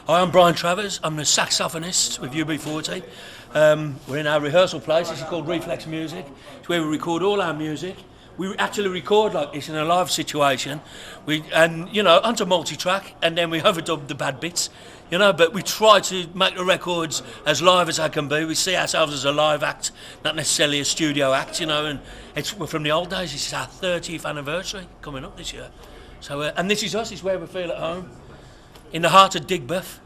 Hi, I'm Brian Travers. I'm the saxophonist with UB40. We're in our rehearsal place. This is called Reflex Music. It's where we record all our music. We actually record like this in a live situation. Onto multi-track, and then we overdub the bad bits. But we try to make the records as live as I can be. We see ourselves as a live act, not necessarily a studio act, and we're from the old days. This is our 30th anniversary coming up this year. So, and this is us, it's where we feel at home, in the heart of Digbeth,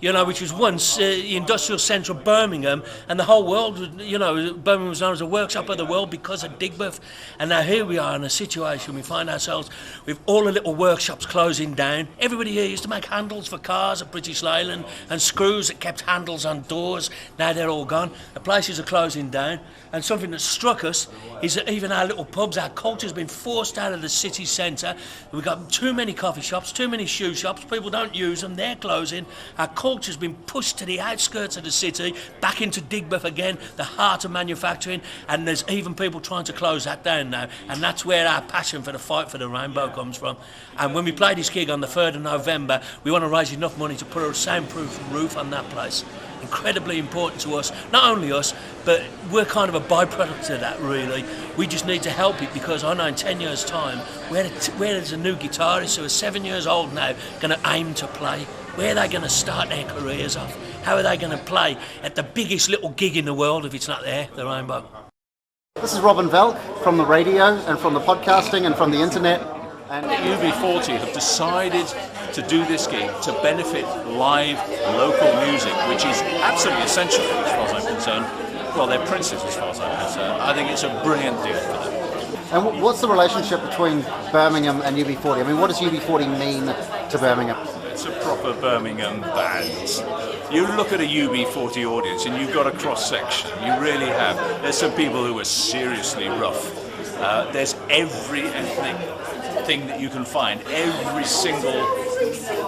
which was once the industrial centre of Birmingham, and the whole world, Birmingham was known as a workshop of the world because of Digbeth. And now here we are in a situation, we find ourselves with all the little workshops closing down. Everybody here used to make handles for cars at British Leyland and screws that kept handles on doors. Now they're all gone. The places are closing down. And something that struck us is that even our little pubs, our culture's been forced out of the city centre. We've got too many coffee shops, too many shoe shops. People don't use them, they're closing. Our culture's been pushed to the outskirts of the city, back into Digbeth again, the heart of manufacturing, and there's even people trying to close that down now. And that's where our passion for the fight for the rainbow comes from. And when we play this gig on the 3rd of November, we want to raise enough money to put a soundproof roof on that place. Incredibly important to us, not only us, but we're kind of a byproduct of that, really. We just need to help it, because I know in 10 years' time, where there's a new guitarist who is 7 years old now going to aim to play, where are they going to start their careers off? How are they going to play at the biggest little gig in the world if it's not there, the Rainbow? This is Robin Velk from the radio and from the podcasting and from the internet. And UB40 have decided to do this gig to benefit live local music, which is absolutely essential as far as I'm concerned. Well, they're princes as far as I'm concerned. I think it's a brilliant deal for them. And what's the relationship between Birmingham and UB40? I mean, what does UB40 mean to Birmingham? It's a proper Birmingham band. You look at a UB40 audience and you've got a cross-section. You really have. There's some people who are seriously rough. There's every ethnic thing that you can find, every single.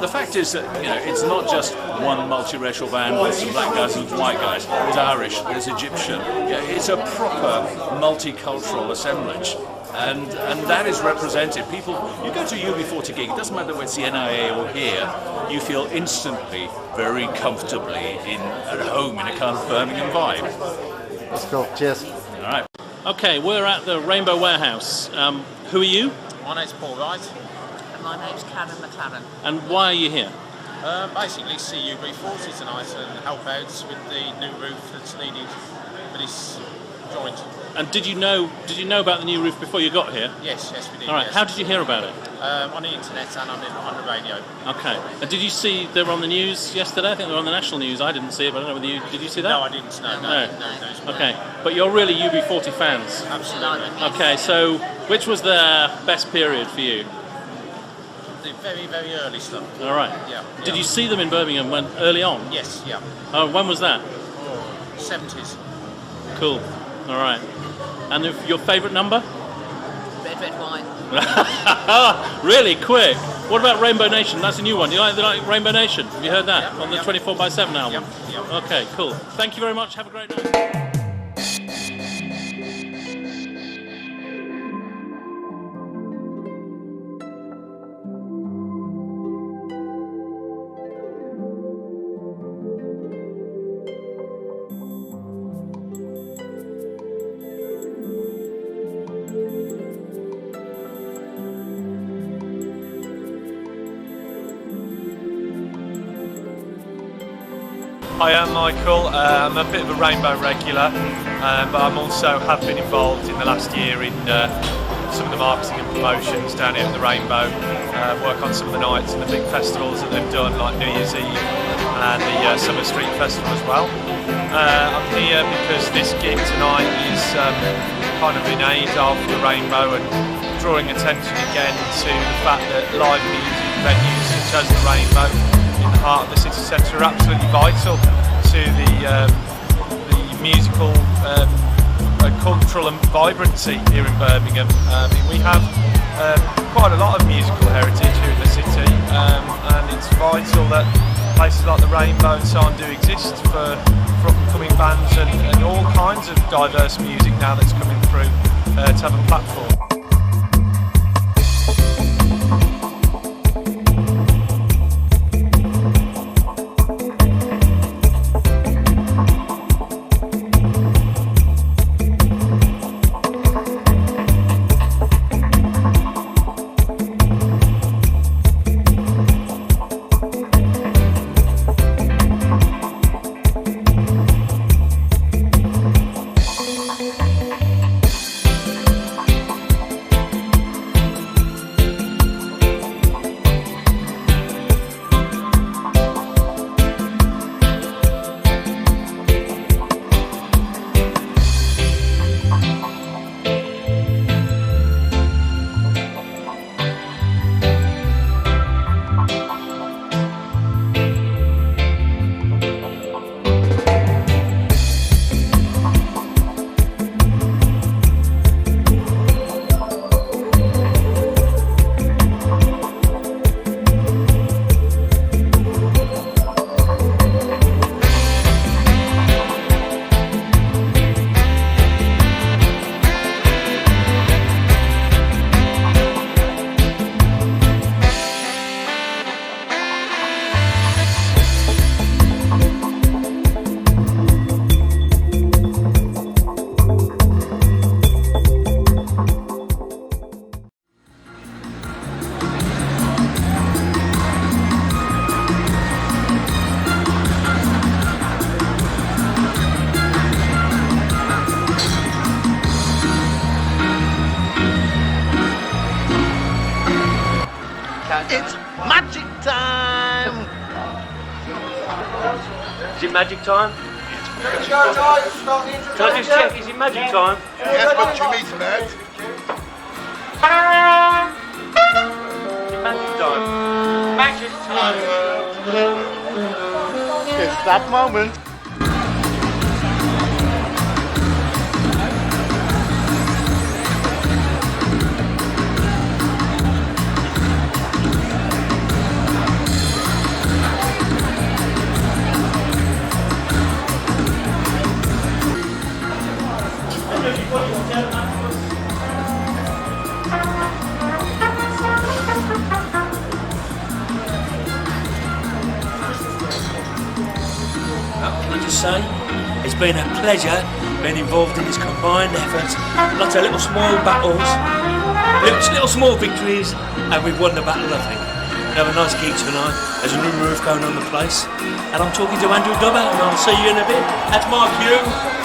The fact is that it's not just one multiracial band with some black guys and white guys. There's Irish, there's Egyptian. It's a proper multicultural assemblage, and that is represented. People, you go to a UB40 gig, it doesn't matter whether it's the NIA or here, you feel instantly very comfortably at home in a kind of Birmingham vibe. That's cool. Cheers. All right. Okay, we're at the Rainbow Warehouse. Who are you? My name's Paul Wright. And my name's Karen McLaren. And why are you here? Basically see UB40 tonight and help out with the new roof that's needed for this joint. And did you know about the new roof before you got here? Yes, we did. All right. Yes. How did you hear about it? On the internet and on the radio. Okay. And did you see they were on the news yesterday? I think they were on the national news. I didn't see it, but I don't know whether you did. You see that? No, I didn't. No. Okay. But you're really UB40 fans. Absolutely. Okay. So which was the best period for you? The very, very early stuff. All right. Yeah. Did you see them in Birmingham early on? Yes. Yeah. Oh, when was that? 70s. Cool. All right. And your favourite number? Red Wine. Really quick. What about Rainbow Nation? That's a new one. Do you like Rainbow Nation? Have you heard that on the 24/7 album? Yep. Okay, cool. Thank you very much. Have a great night. Hi, I'm Michael. I'm a bit of a Rainbow regular, but I'm also have been involved in the last year in some of the marketing and promotions down here at the Rainbow. Work on some of the nights and the big festivals that they've done, like New Year's Eve and the Summer Street Festival as well. I'm here because this gig tonight is kind of in aid of the Rainbow and drawing attention again to the fact that live music venues such as the Rainbow in the heart of the city centre are absolutely vital to the musical cultural and vibrancy here in Birmingham. We have quite a lot of musical heritage here in the city, and it's vital that places like the Rainbow and so on do exist for up-and-coming bands and all kinds of diverse music now that's coming through to have a platform. it magic time? Can I just check, is it magic time? Yes, but you meet Matt. Magic time. Magic time. It's that moment. Can I just say, it's been a pleasure being involved in this combined effort. Lots of little small battles, little small victories, and we've won the battle, I think. We have a nice gig tonight. There's a new roof going on the place. And I'm talking to Andrew Dubber, and I'll see you in a bit. That's Mark Hugh.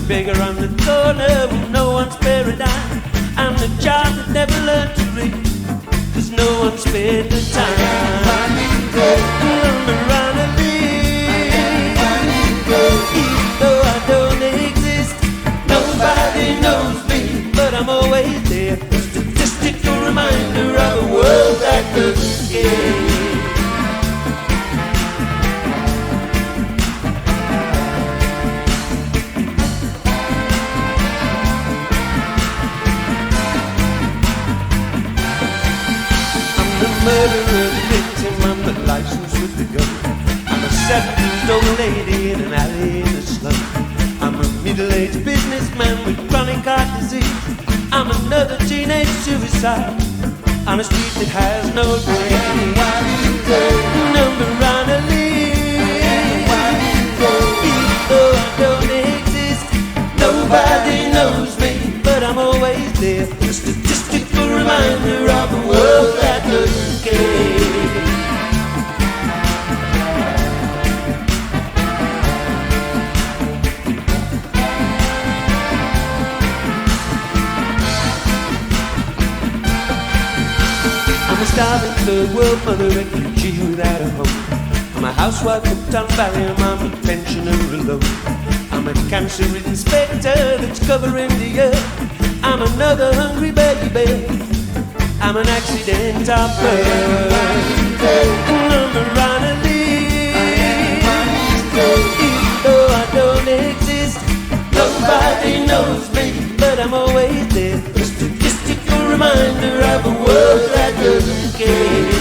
beggar on the corner with no one's paradise. spend the time. I'm around a leave. Even though I don't exist, nobody knows me, but I'm always there. A statistical reminder of a world that doesn't care. Murderer, victim, I'm the license with the gun. I'm a 7-year-old lady in an alley in a slum. I'm a middle-aged businessman with chronic heart disease. I'm another teenage suicide on a street that has no brain. Number on a leaf. Even though I don't exist, nobody knows me, but I'm always there. A statistical reminder of a world that doesn't care. I'm a starving third world mother, refugee without a home. I'm a housewife hooked on Valium, I'm a pensioner alone. I'm a cancer-ridden spectre that's covering the earth. I'm another hungry baby, I'm an accident of birth. I'm around a leaf. Even though I don't exist, nobody knows me, but I'm always there. A statistical reminder of a world that doesn't care.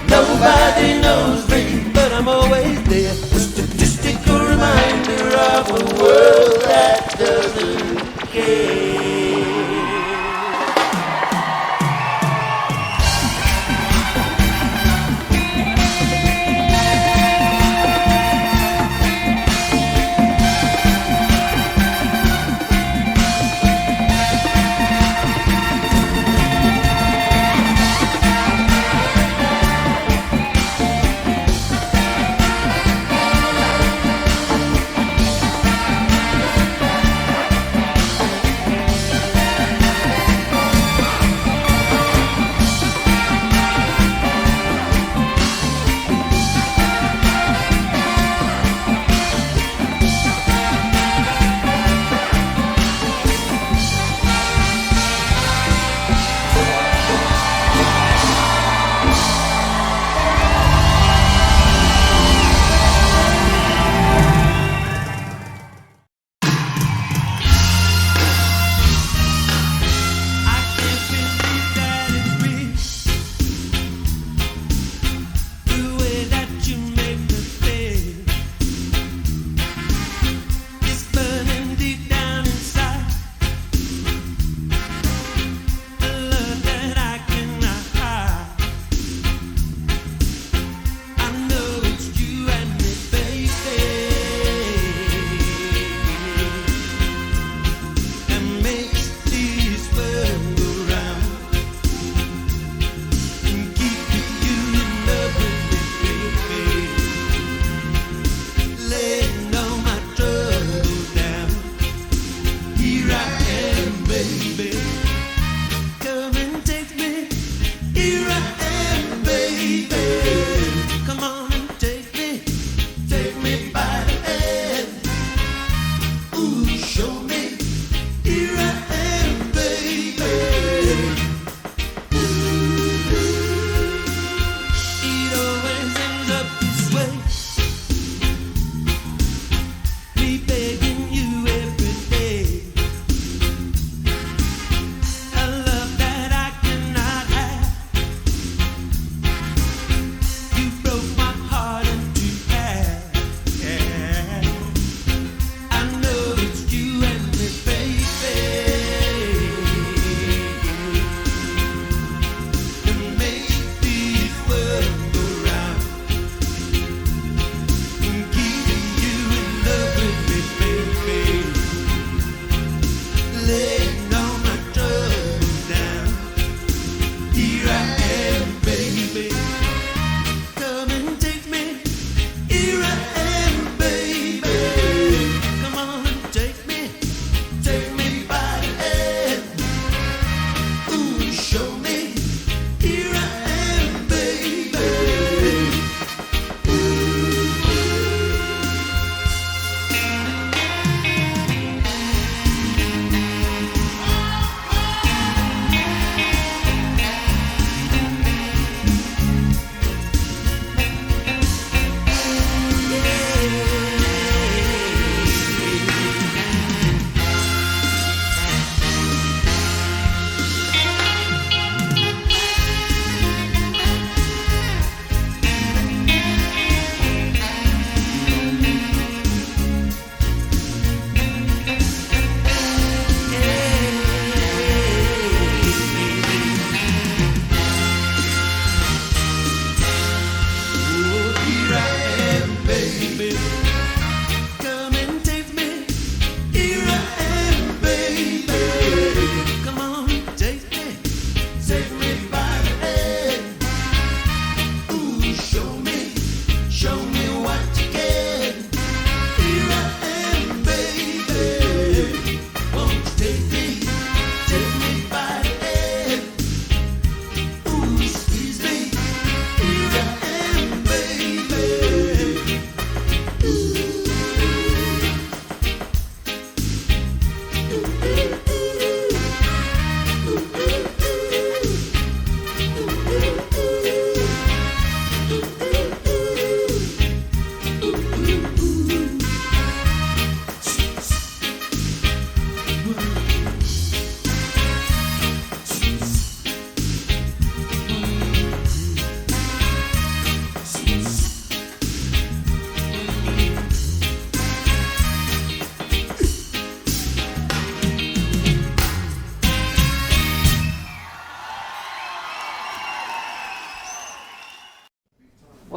Nobody knows me, but I'm always there. A statistical reminder of a world that doesn't care.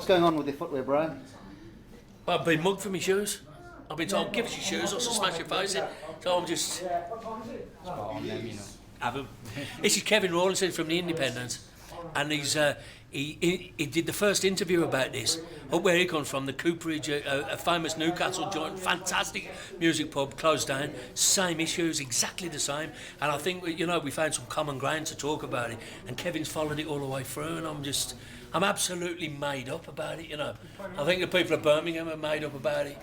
going on with your footwear, Brian? Well, I've been mugged for my shoes. I've been told, give us your shoes or I'll smash your face in. So I'm just... Have them. This is Kevin Rawlinson from the Independent, and he did the first interview about this, up where he comes from, the Cooperage, a famous Newcastle joint, fantastic music pub, closed down, same issues, exactly the same, and I think, you know, we found some common ground to talk about it, and Kevin's followed it all the way through, and I'm absolutely made up about it, you know. I think the people of Birmingham are made up about it.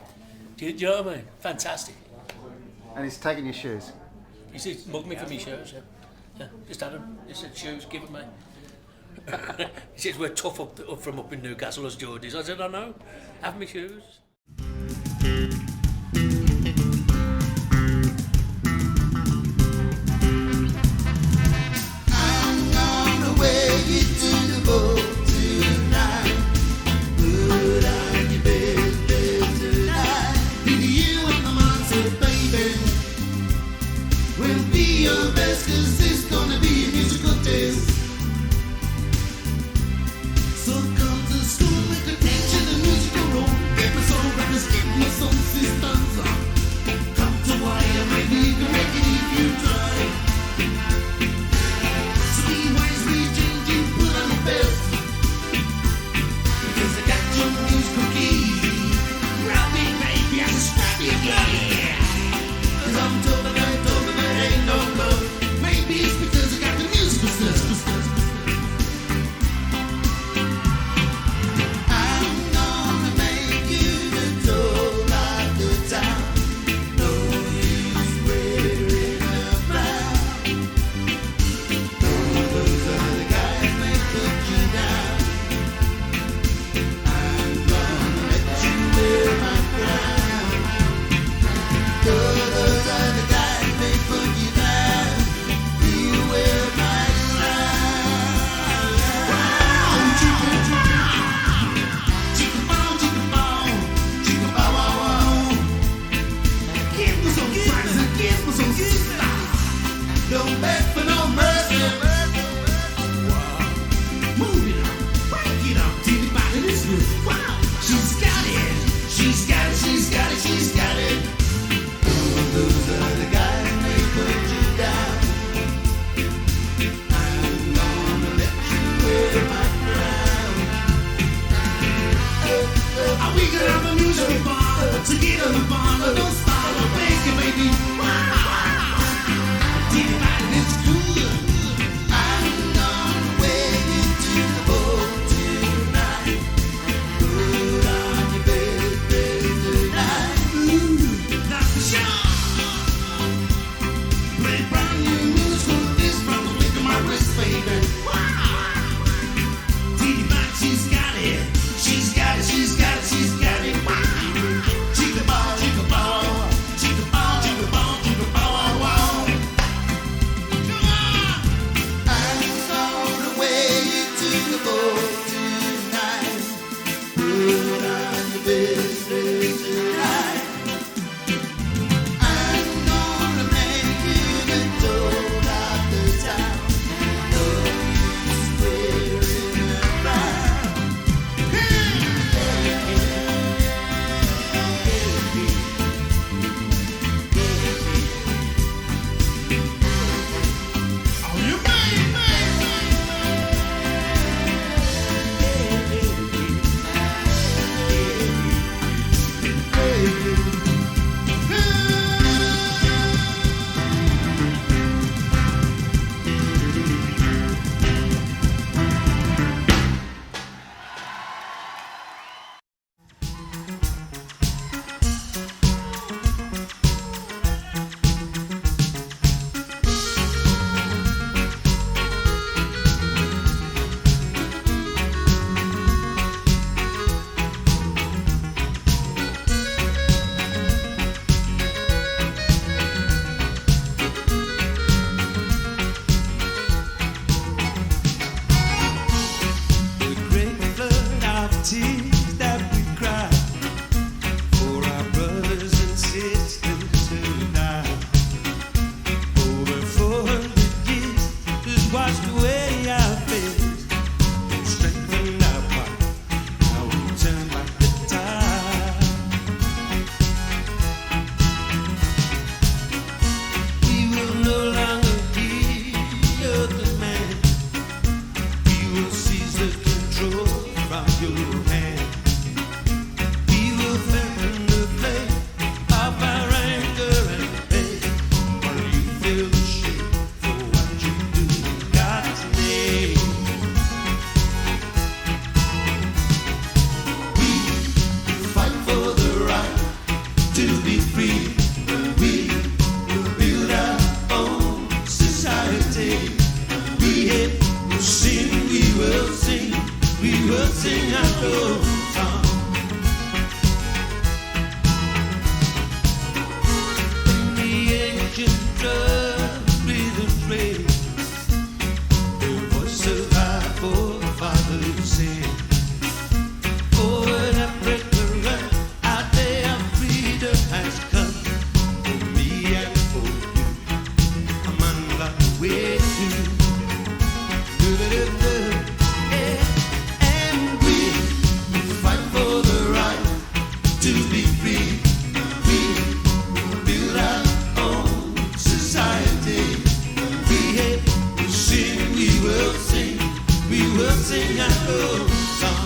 Do you know what I mean? Fantastic. And he's taking your shoes. He said, mug me for me shoes, yeah. Just had them. He said, shoes, give them me. He says, we're tough up from up in Newcastle as Geordies. I said, I know, have me shoes. I'm gonna wear you to the boat tonight. Put on your best tonight. With you and the monster, baby. We'll be your best, 'cause it's gonna be a musical test. So come to school, we can teach you the musical role. Give us all records, give me some systems. Come to wire, maybe you can make it if you try. So be wise, be changing, put on the best. Because I got your musical key. Grab me, baby, I just grab you again. 'Cause I'm told that ain't no love. Maybe it's because I got the musical stuff. I'm gonna make you the toll of the town. No use wearing a frown. Those other guys may put you down. I'm gonna let you wear my crown. to be free. We will build our own society. We will sing, we will sing, we will sing our own song. When the ancient drum rhythms ring, the voice of our forefathers sing. Forward Africa, run, our day of freedom has come. For me and for you, I'm on the way to. And we fight for the right to be free. We build our own society. We will sing, we will sing, we will sing our own song.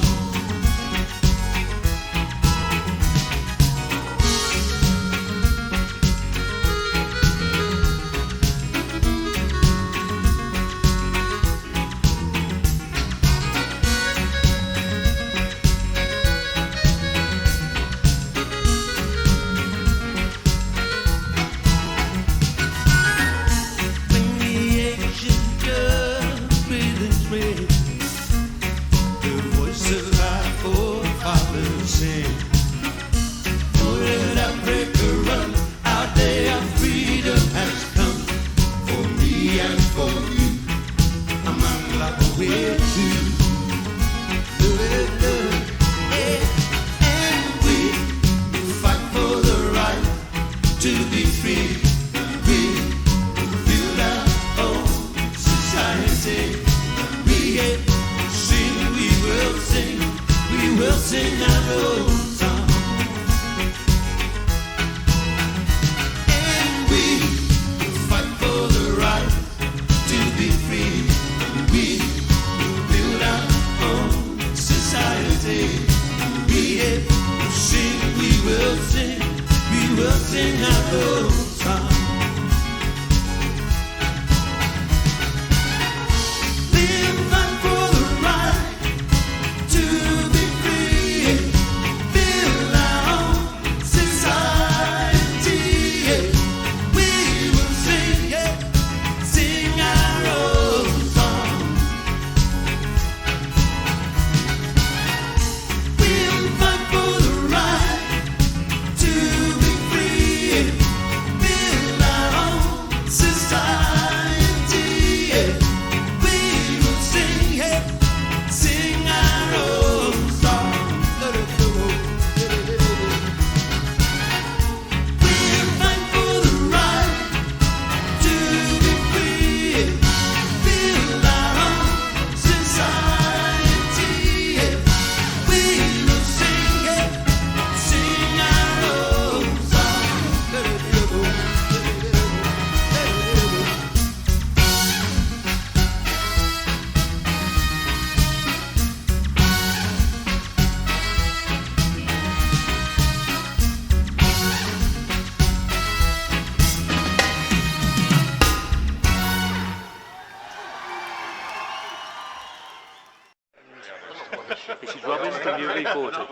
This is Robin from UB40.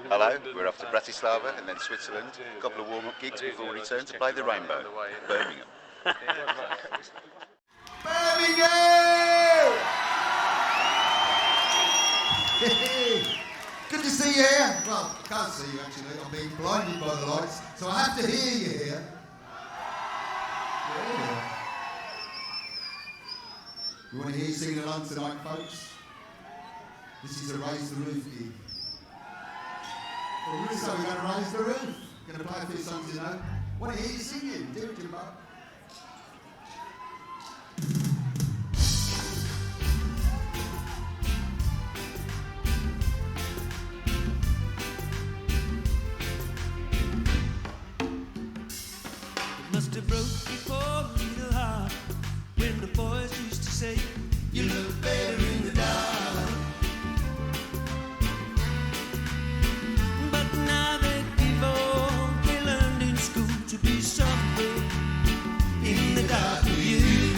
Hello, we're off to Bratislava and then Switzerland. A couple of warm-up gigs before we return to play the Rainbow, Birmingham. Birmingham! Good to see you here. Well, I can't see you actually. I'm being blinded by the lights, so I have to hear you here. Yeah. You want to hear you singing along tonight, folks? This is a Raise the Roof gig. Well, so we're going to raise the roof. We're going to play a few songs, you know. Want to hear you singing? Do it, Jimbo. Must have broke your poor little heart when the boys used to say you look better in the dark. But now they give all they learned in school to be something in the dark for you.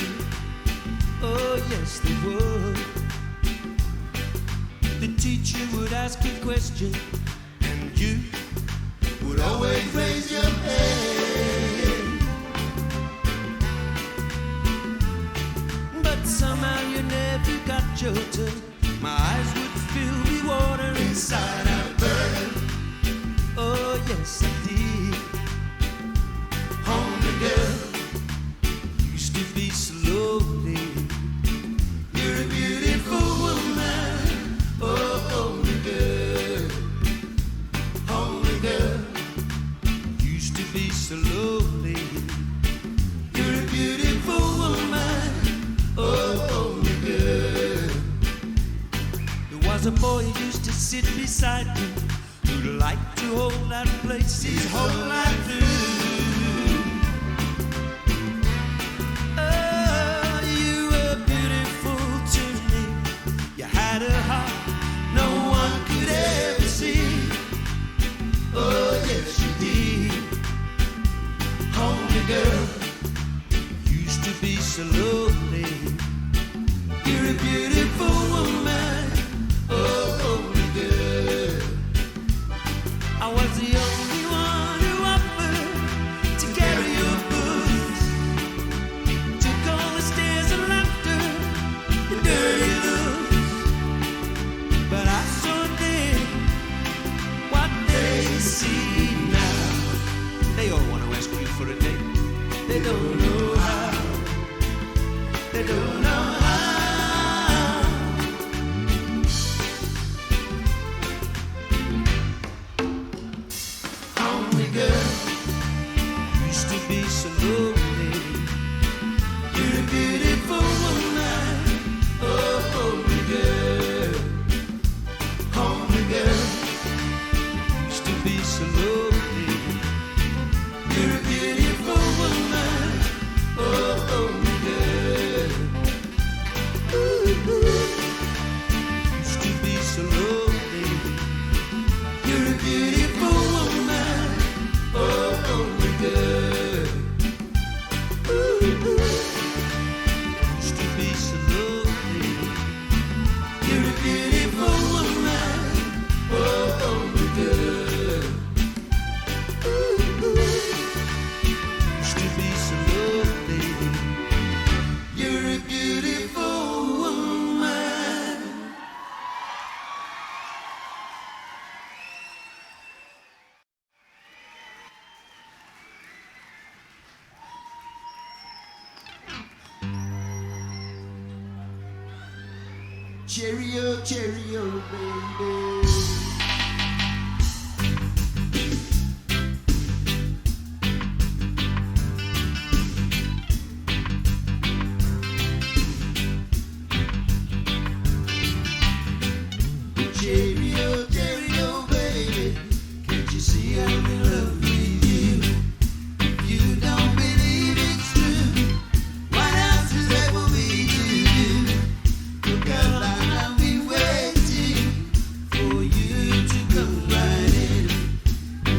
Oh yes they would. The teacher would ask a question and you would always raise your your touch, my eyes would fill with water inside out burn. Oh yes I did. Homely girl, used to be so lonely. You're a beautiful woman. Oh homely girl, homely girl, used to be so lonely. You're a beautiful woman. Oh homely girl. There was a boy who used to sit beside me, who'd like to hold that place his whole life through. Oh, you were beautiful to me. You had a heart no one could ever see. Oh, yes, you did. Homely girl, used to be so lonely. You're a beautiful woman. Oh, homely girl. I was the only one who offered to carry your books. Took all the stairs and laughter and dirty looks. But I saw then what they see now. They all want to ask you for a date. They don't know how. They don't know how. Homely girl, used to be so lonely. You're a beautiful woman. Oh, homely girl, homely girl, used to be so lonely. You're a beautiful woman. Oh, homely girl. Ooh, used to be so lonely. You're a beautiful woman. Oh, homely girl. Ooh, used to be so lonely. You're a beautiful woman. Oh, homely girl. Ooh, used to be so lonely. You're a beautiful woman. Cheerio, cheerio, baby. Cheerio, cheerio, baby. Can't you see I'm in love with you? If you don't believe it's true, what else is there for me to do? Look how long I've been waiting for you to come right in.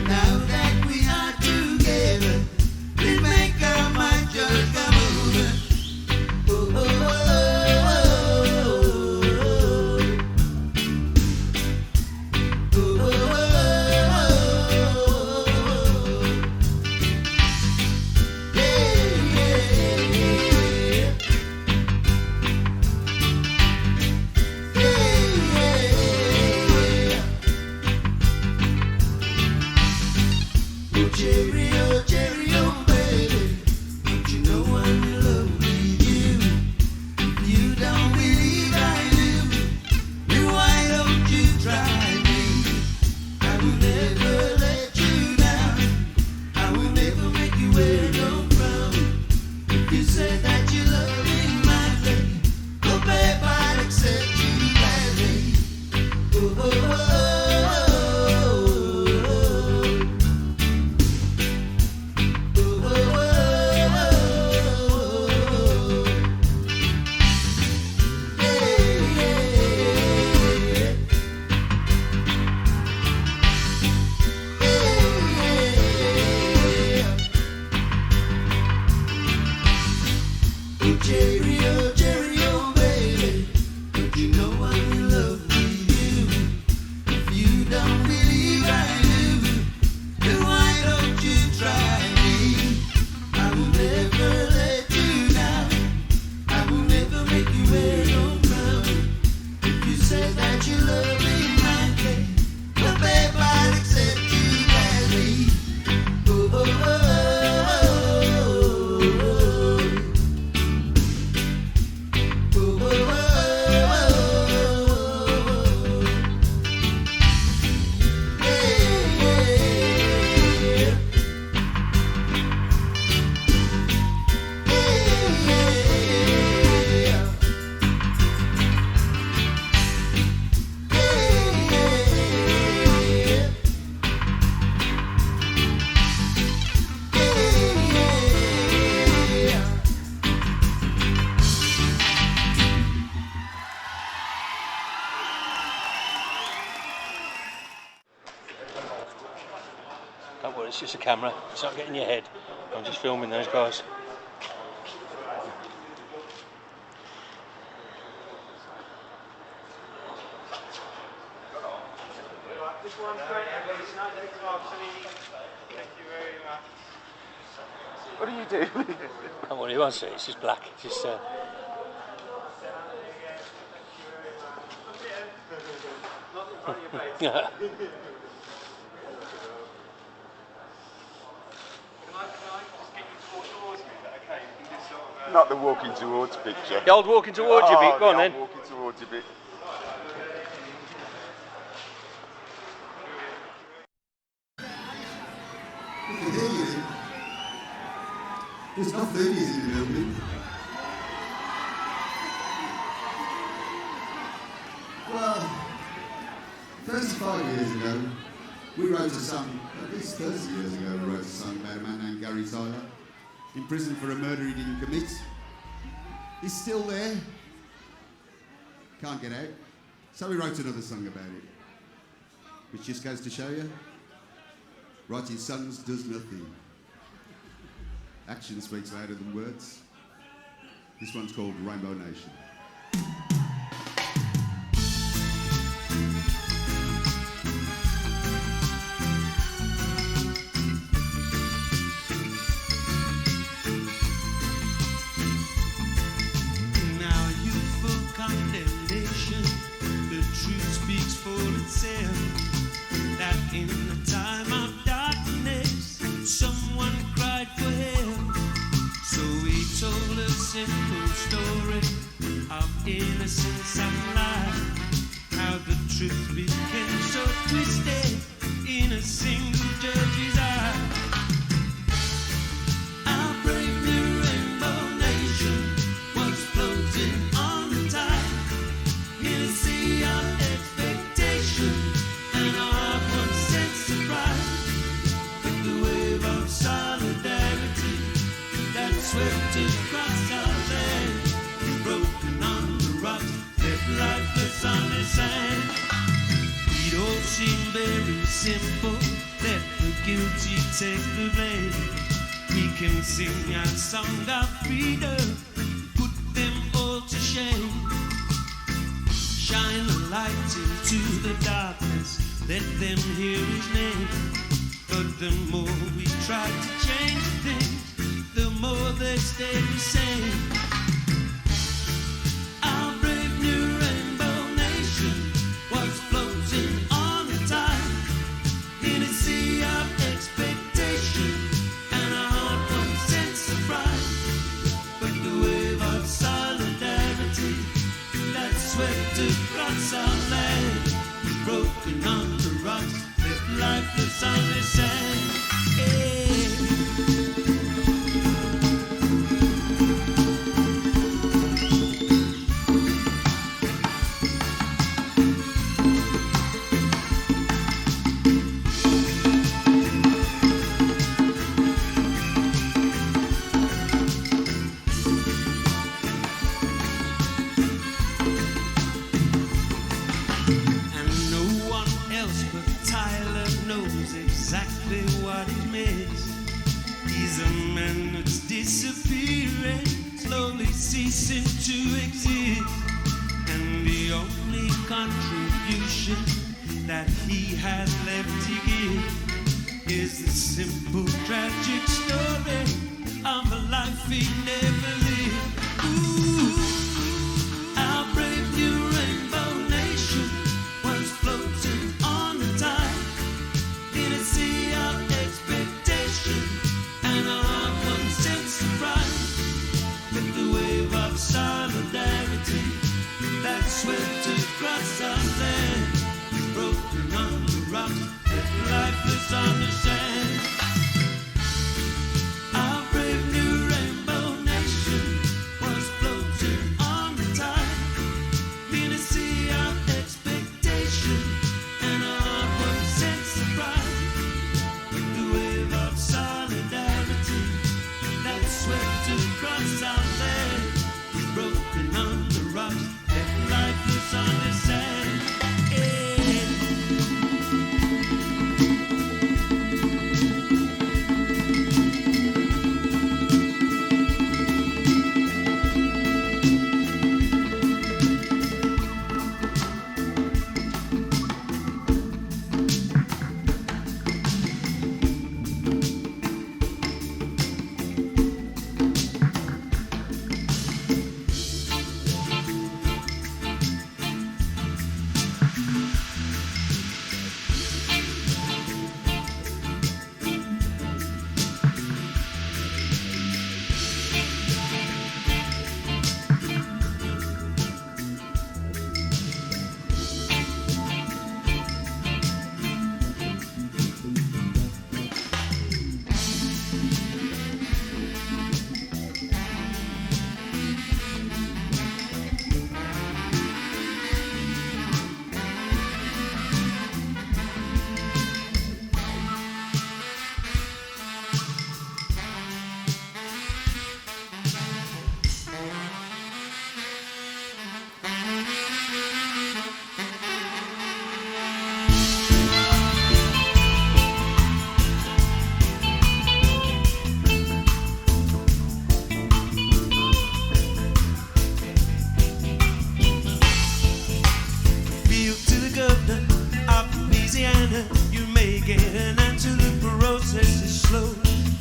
Now that we are together, please make our mind just come over. Oh, oh, oh, oh, oh, oh, yeah, oh, cheerio, cheerio, baby. Don't you know I'm in love with you? If you don't believe I do, then why don't you try me? I will never let you down. I will never make you wear no frown. If you say that you love me madly, oh babe, I'll accept you gladly. Oh, oh, oh, oh, oh. just a camera. It's not getting your head. I'm just filming those guys. What do you do? Not what he wants to. It's just black. It's just. Yeah. Not the walking towards picture. The old walking towards you bit. Go on then. Walking towards you bit. There's no loonies in the building. Well, 35 years ago, we wrote a song, at least 30 years ago, we wrote a song about a man named Gary Tyler, in prison for a murder he didn't commit. He's still there. Can't get out. So we wrote another song about it, which just goes to show you, writing songs does nothing. Action speaks louder than words. This one's called Rainbow Nation. Now youthful condemnation, the truth speaks for itself. That in the time of darkness, someone cried for help. So he told a simple story of innocence and life. How the truth became so twisted in a single judge's eye. Our brave new rainbow nation was floating on the tide in a sea of expectation, and our heart was set surprise with the wave of solidarity that swept across our land, broken on the rocks, left lifeless on the sand. It all seemed very simple, let the guilty take the blame. We can sing our song of freedom, put them all to shame. Shine a light into the darkness, let them hear his name. But the more we try to change things, the more they stay the same. Our brave new rainbow nation was floating on the tide in a sea of expectation, and our heart was set surprise. But the wave of solidarity that swept across our land, broken on the rocks, left lifeless on the sand. And no one else but Tyler knows exactly what it means. He's a man that's disappearing, slowly ceasing to exist. And the only contribution that he has left to give is the simple tragic story of a life he never lived. Ooh, our brave new rainbow nation was floating on the tide in a sea of expectation, and our heart was set surprise with the wave of solidarity that swept across our land, broken on the rocks, left lifeless on the sand. slow.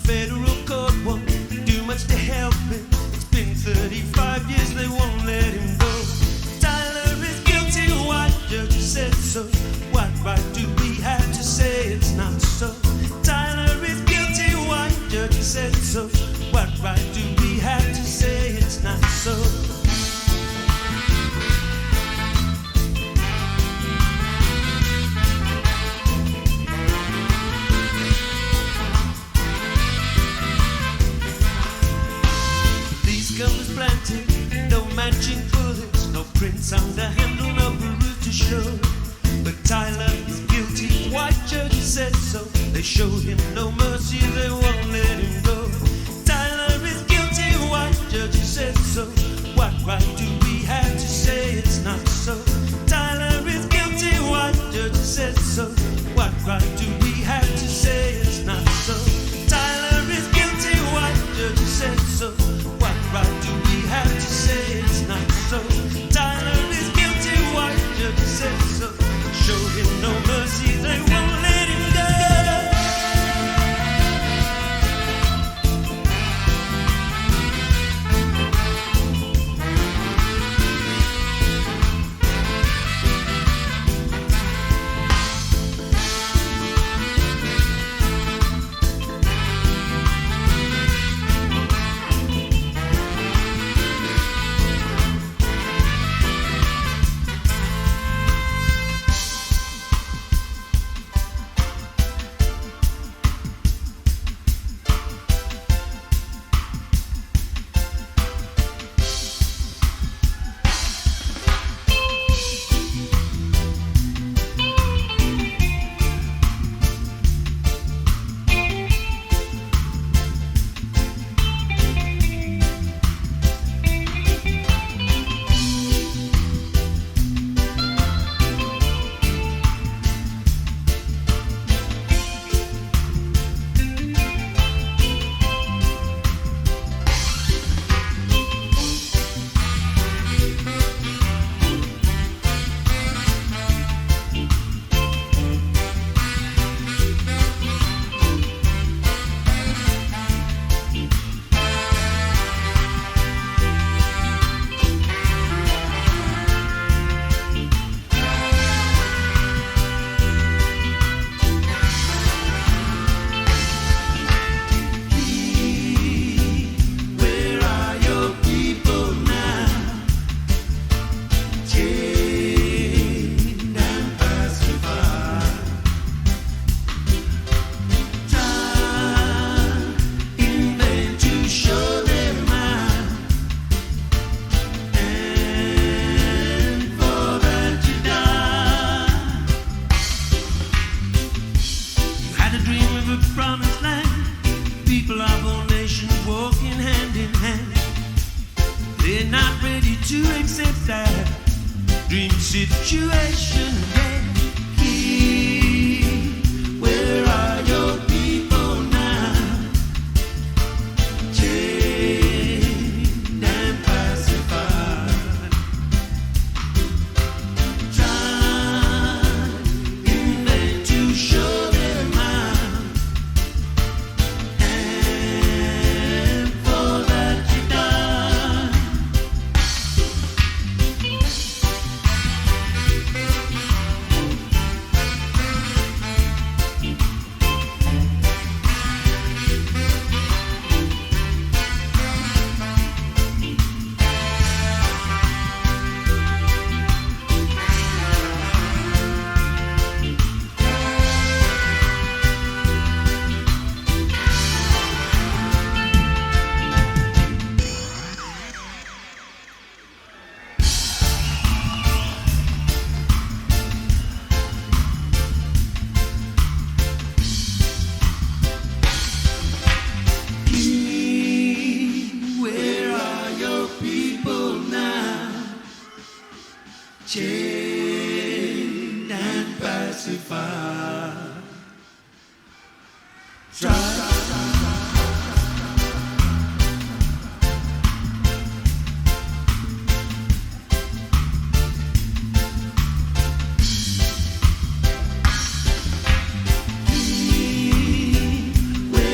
Federal court won't do much to help him. It's been 35 years, they won't let him go. Tyler is guilty, white judge said so. What right do we have to say it's not so? Tyler is guilty, white judge said so. What right do we have to say it's not so? These guns planted, no matching bullets, no prints on the handle, no proof to show. But Tyler is guilty, white judge said so. They showed him no mercy, they won't let him go. Tyler is guilty, white judge said so. What right do we have to say it's not so? Tyler is guilty, white judge said so. What right do we have to say it's not so? Tyler is guilty, white judge said so. What right do we have to say it's not so? Tyler is guilty, white judge said so. Show him no mercy, they won't let him go. Situation, yeah. Where are your people now? Chained and pacified. Trying in vain to show their mind. And for that you die. Chained and pacified. Where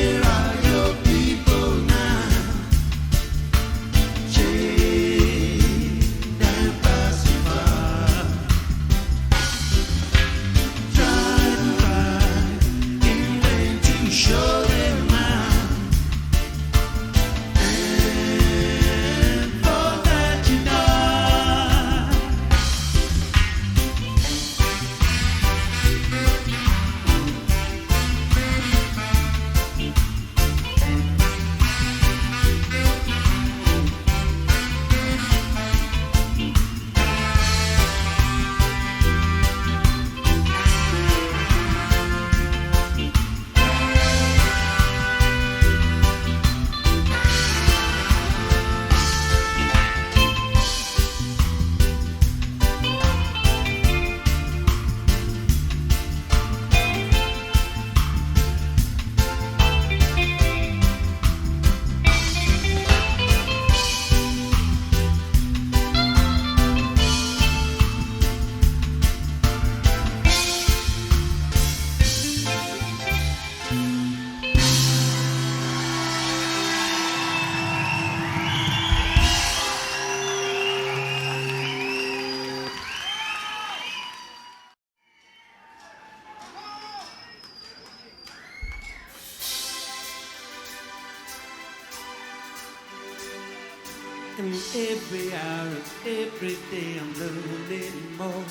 And every hour of every day I'm learning more.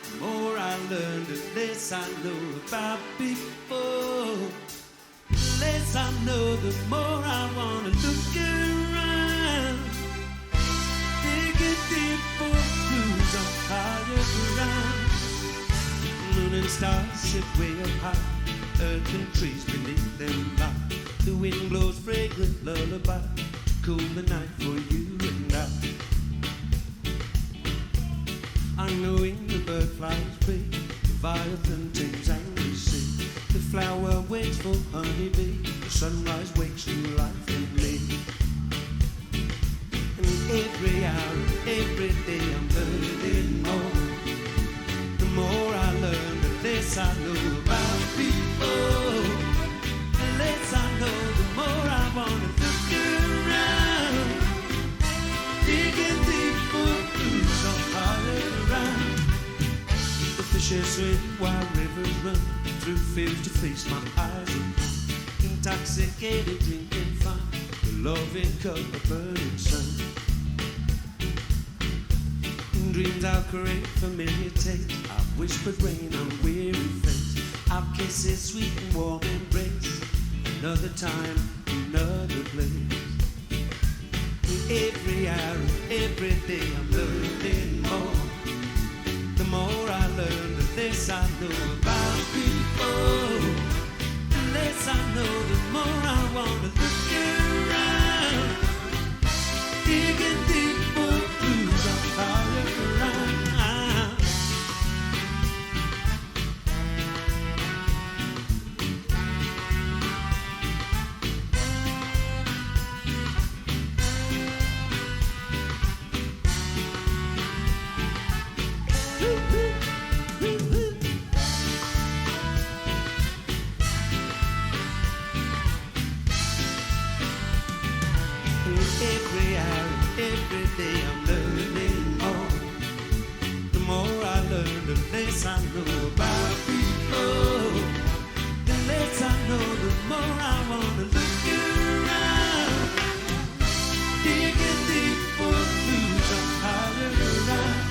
The more I learn, the less I know about people. The less I know, the more I want to look around. Digging deep for clues on higher ground. Moon and stars sit way up high. Earth and trees beneath them lie. The wind blows fragrant lullaby. Cool the night for you and I know in the bird flies free, the violin tames angry sea. The flower waits for honeybee, the sunrise wakes new life in me. And every hour, every day I'm learning more. The more I learn, the less I know about people. The less I know, the more I want to look around. Digging deep for clues on higher ground. The fishes swim while rivers run through fields to feast my eyes upon. Intoxicated, drinking fun, the loving cup of burning sun. In dreams I'll create familiar taste. I've whispered rain on weary face. I've kissed his sweet and warm embrace. Another time, another place. Every hour, every day I'm learning more. The more I learn, the less I know about people. The less I know, the more I want to look around. Digging deep for clues on higher ground. Every hour, every day I'm learning more. The more I learn, the less I know about people. The less I know, the more I want to look around. Digging deep for clues on higher ground.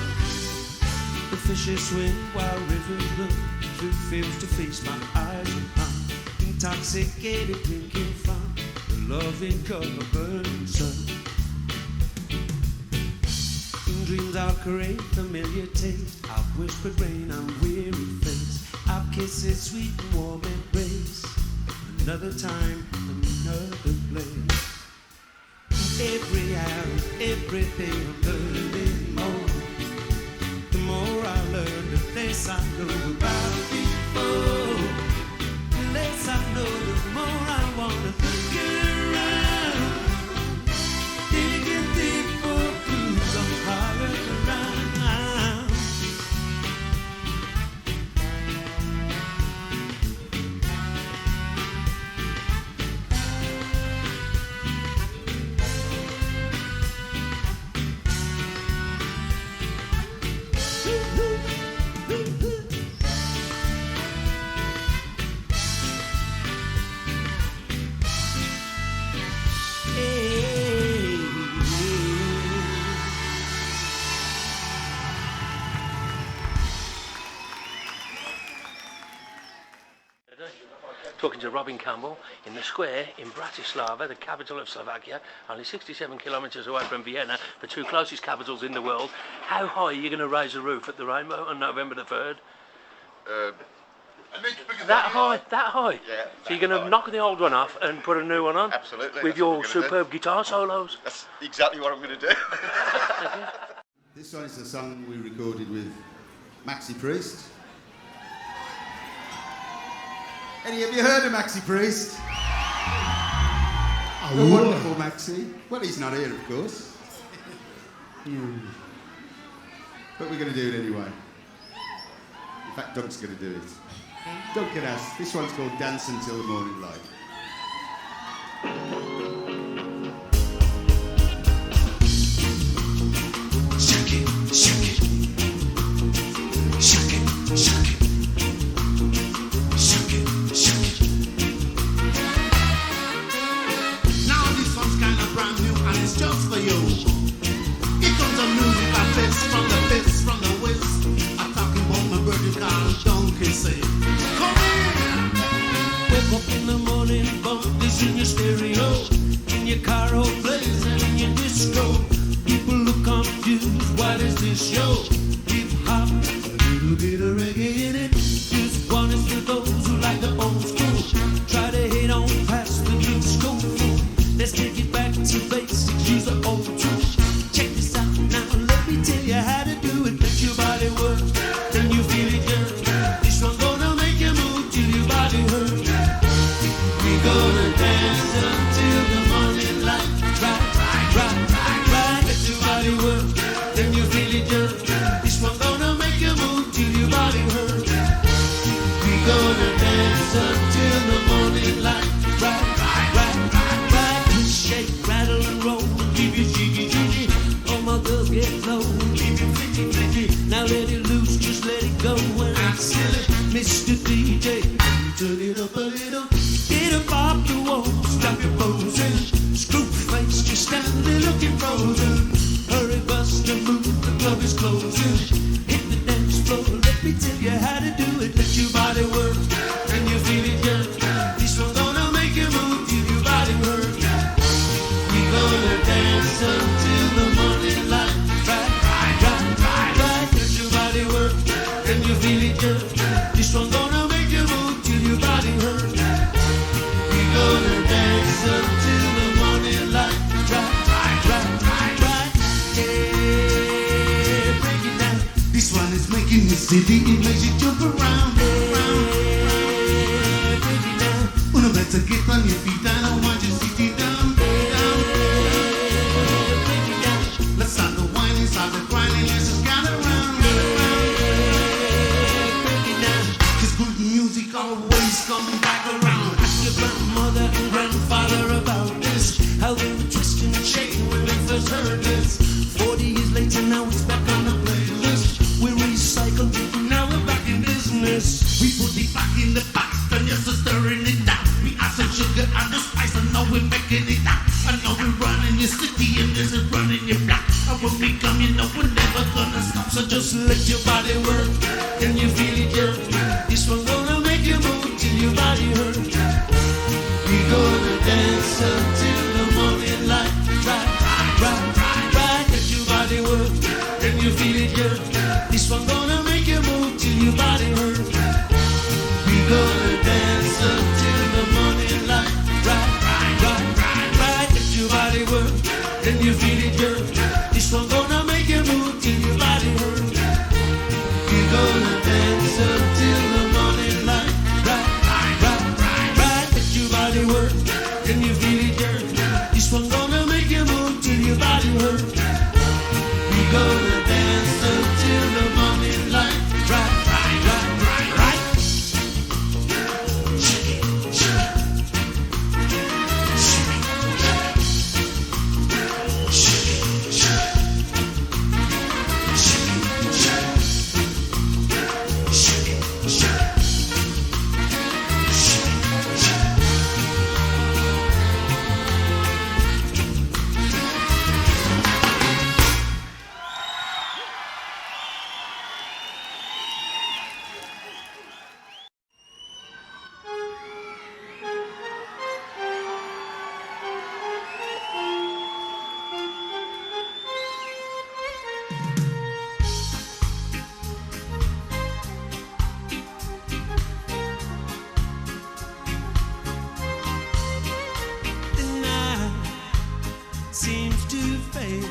The fishes swim while rivers run through fields to feast my eyes upon. Intoxicated, drinking fun. Loving cup of burning sun. In dreams I'll create familiar taste. I've whispered rain on weary face. I've kissed his sweet and warm embrace. Another time, another place. Every hour, every day I'm learning more. The more I learn, the less I know about people. The less I know, the more I want to look around. Digging deep for clues on higher ground. Talking to Robin Campbell in the square in Bratislava, the capital of Slovakia, only 67 kilometres away from Vienna, the two closest capitals in the world. How high are you going to raise the roof at the Rainbow on November the 3rd? That high? That high? Yeah. So you're going to knock the old one off and put a new one on? Absolutely. With your superb guitar solos? That's exactly what I'm going to do. This one is a song we recorded with Maxi Priest. Any of you heard of Maxi Priest? Oh, the wonderful Maxi. Well, he's not here, of course. But we're going to do it anyway. In fact, Doug's going to do it. Duncan has. This one's called Dance Until the Morning Light. Shake it, shake it. Shake it, shake it. Shake it, shake it. Now this one's kind of brand new and it's just for you. city, it makes you jump around. Uno better get on your feet, I don't want you sitting down. Let's start the whining, start the grinding, let's just gather around. Cause good music always comes back around. Ask your grandmother and grandfather about this, how they were twisting and shaking when they first heard this. 40 years later, now it's back on the playlist. We recycle, now we're back in business. We put it back in the past and yes, we're stirring it down. We add some sugar and the spice and now we're making it out. And now we're running your city and this is running your block. And when we come, you know we're never gonna stop. So just let your body work, can you feel it jerk? This one gonna make you move till your body hurt. We gonna dance until the morning light. Right, let your body work, can you feel it jerk? This one gonna make you move till your body hurt. We gonna dance until the morning light. Right, let your body work, can you feel it jerk? This one gonna make you move till your body hurt. We gonna dance until the morning light. Right, let your body work, can you feel it jerk? This one gonna make you move till your body hurt. We gonna dance until the morning light. Right. Seems to fade,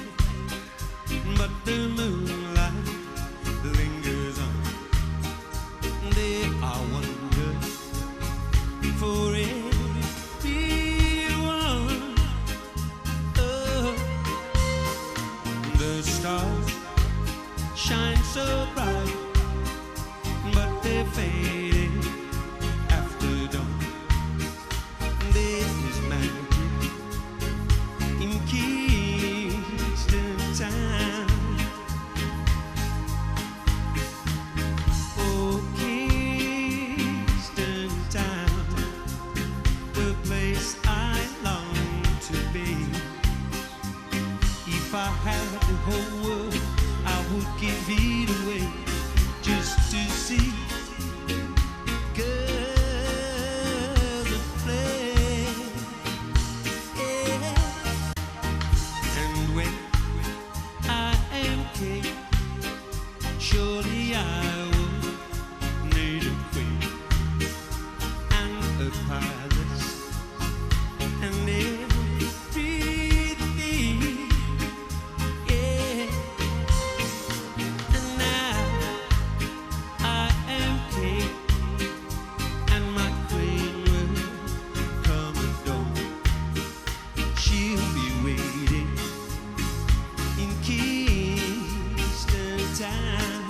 but the moonlight lingers on. There are wonders for everyone. Oh, the stars shine so bright, but they're fading after dawn. There is magic in Kingston Town. Oh, Kingston Town, the place I long to be. If I had the whole world, I would give it away just to see girls at play. And when I am king, surely I will need a queen and a palace and everything. Yeah. And now I am king, and my queen will come at dawn. She'll be waiting in Kingston Town.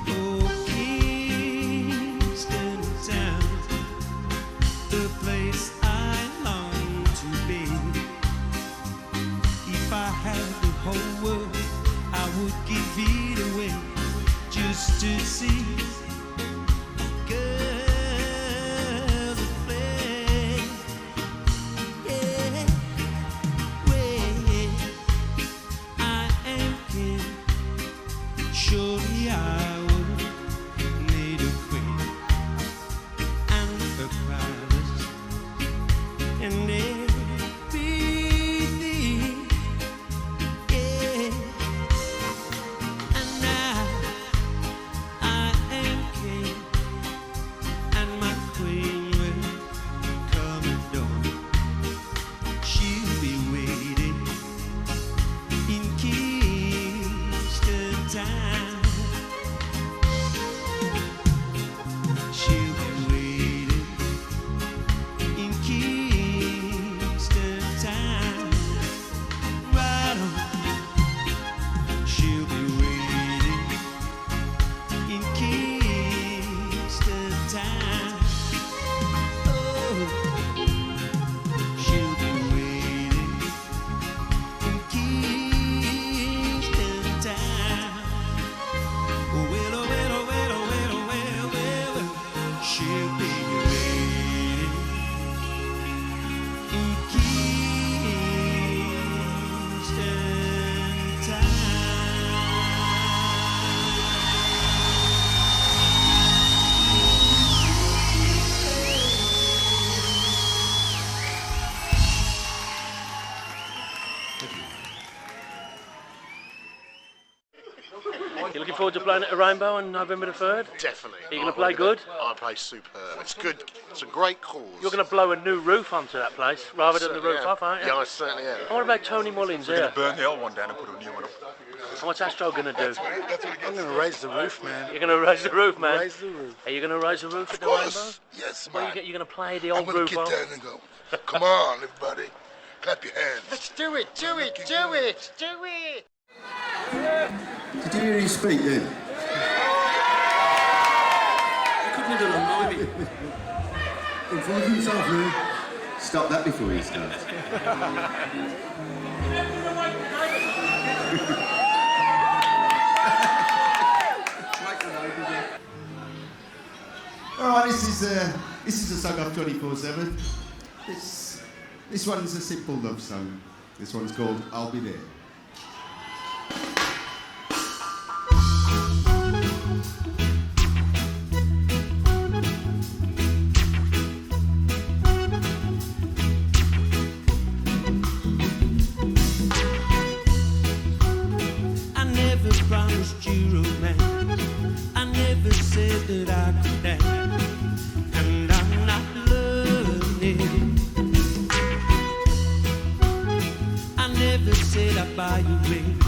Oh, Kingston Town, the place I long to be. If I had the whole world, I would give it away just to see girls at play. Yeah, way I am king, surely I would need a queen and a palace and everything. You looking forward to playing at a Rainbow on November the 3rd? Definitely. Are you going to play good? I play superb. It's good. It's a great cause. You're going to blow a new roof onto that place rather than the roof off, aren't you? Yeah, I certainly am. And what about Tony Mullins here? Burn the old one down and put a new one up. And what's Astro going to do? I'm going to raise the roof, man. You're going to raise the roof, man? Raise the roof. Are you going to raise the roof at the Of Rainbow? course. Yes, Well, man. you're going to play the I'm old going roof to get off? down and go. Come on, everybody. Clap your hands. Let's do it, do it, do it, do it! Did you hear him speak then? Couldn't have done it, maybe. Before himself, man. Stop that before he starts. All right, this is a song off 24/7. This one's a simple love song. This one's called "I'll Be There." I never promised you romance. I never said that I could dance, and I'm not learning. I never said I'd buy you rings.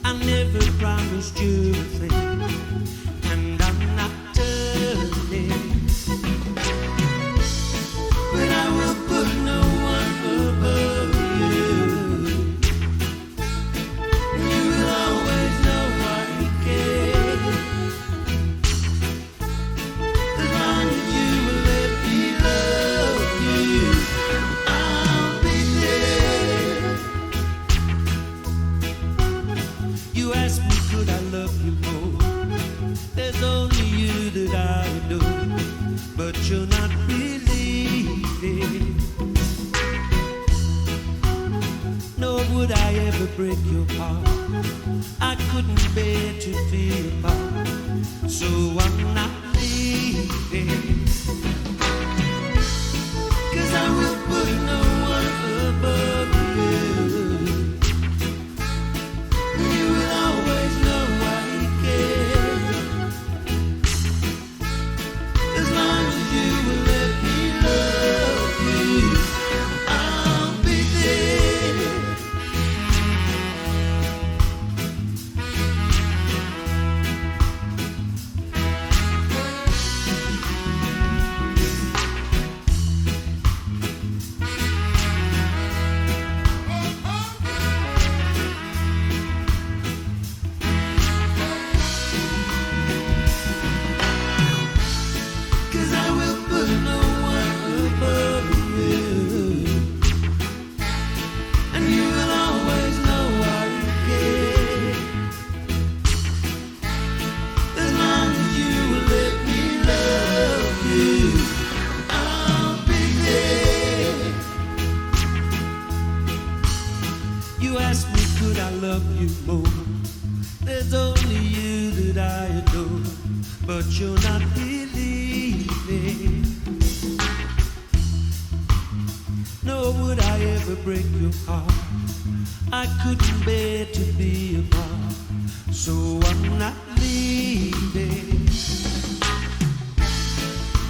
I never promised you a thing, and I'm not turning. But I will put no one above you. You will always know I care. As long as you will let me love you, I'll be there. You ask me, could I love you more? There's only you that I adore, but you're not believing. Nor would I ever break your heart. I couldn't bear to feel apart, so I'm not leaving. 'Cause I will put no one above you. You will always know I care. As long as you will let me love you, I'll be there. Cause I will put no one above you, and you will always know I care. As long as you will let me love you, I'll be there. You ask me, could I love you more? There's only you that I adore, but you're not believing. Nor would I ever break your heart. I couldn't bear to be apart, so I'm not leaving.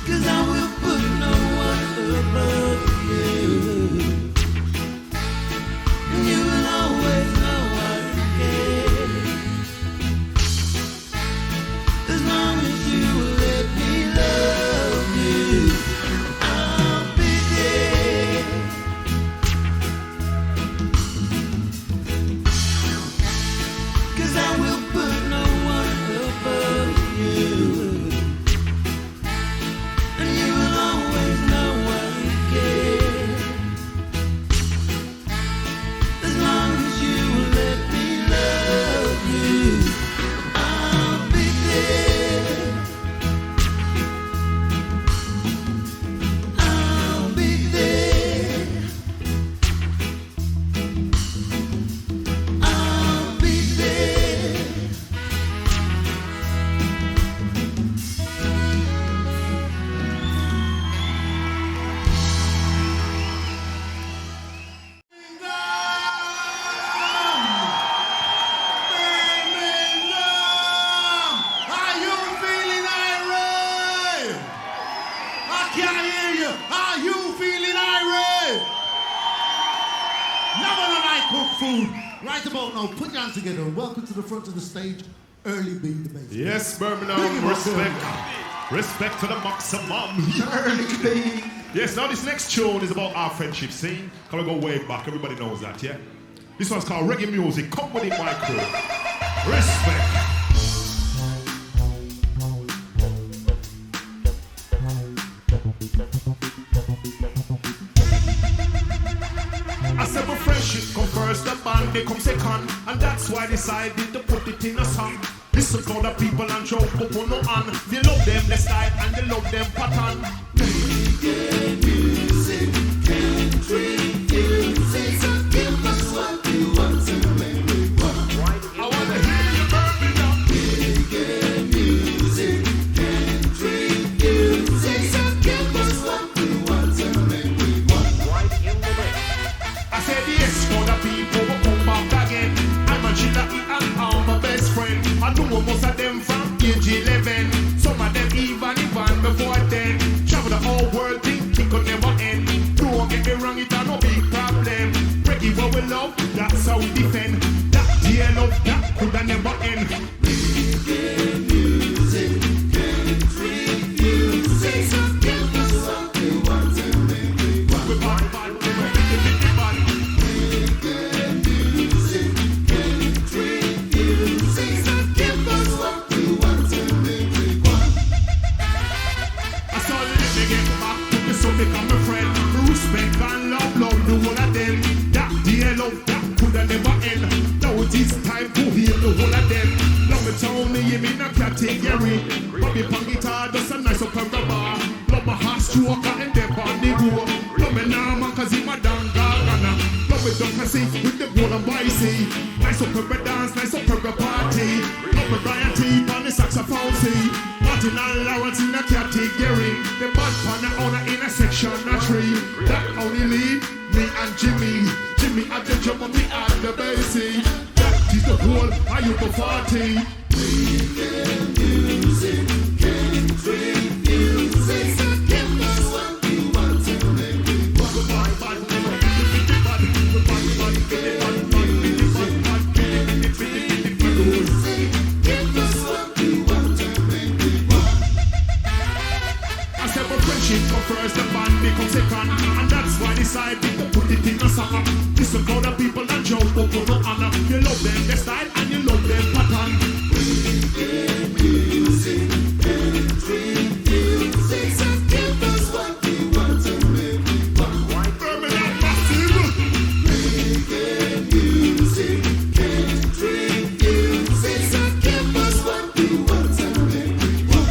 'Cause I will put no one above you, and you will always know I care. As long as you will let me love you, I'll be there. 'Cause I will put no one food. Right about now, put your hands together and welcome to the front of the stage, Early B, the bass. Yes, Birmingham, respect. Respect to the maximum. Early B. Yes, now this next tune is about our friendship scene. Can we go way back? Everybody knows that, yeah? This one's called Reggae Music. Come with it, my crew. Respect. I said my friendship come first, the band they come second, and that's why I decided to put it in a song. Listen to the people and show up on no hand. They love them the style and they love them pattern. Reggae music, country music, so give us what you want and when we want. I wanna hear you burning up. Reggae music, country music, so give us what you want and when we want. I said yes for the people who come back again. I'm a chiller and I'm my best friend. I know most of them from age 11. Some of them even before 10. Travel the whole world, think it could never end. Don't get me wrong, it's no big problem. Reggae what we love, that's how we defend. That dear love, that could never end. Reggae music, country music, so give us what we want and make we want. Reggae music, country music, so give us what we want and make we want. I saw let me get back to me so become a friend. Respect and love the whole of them. That dear love, that could never end. Now it is time to hear the whole of them. Love me tell me you mean a category. Bobby pang guitar, just a nice up bar. Love my heart stroke and them on the go. Love me now man cause he my damn gargana. Love me Duncan Campbells with the ball and bicy. Nice up every dance, nice up every party. Love me Brian T on the saxophone see. Martin and Lawrence in a category. The bad pan the owner in a section a tree. That only leave me and Jimmy. Jimmy at the drum and me at the bassy. That is the whole of UB40. Reggae music, country music, so give us what you want and make we want. Give us what you want and make we want. I said my friendship come first, the band become second, and that's why I decided to put it in a song. Listen to the people that jump up on the honor. You love them the style and you love them pattern. Reggae music, country music, so give us what you want and make we want. Birmingham massive. Reggae music, country music, so give us what you want and make we want.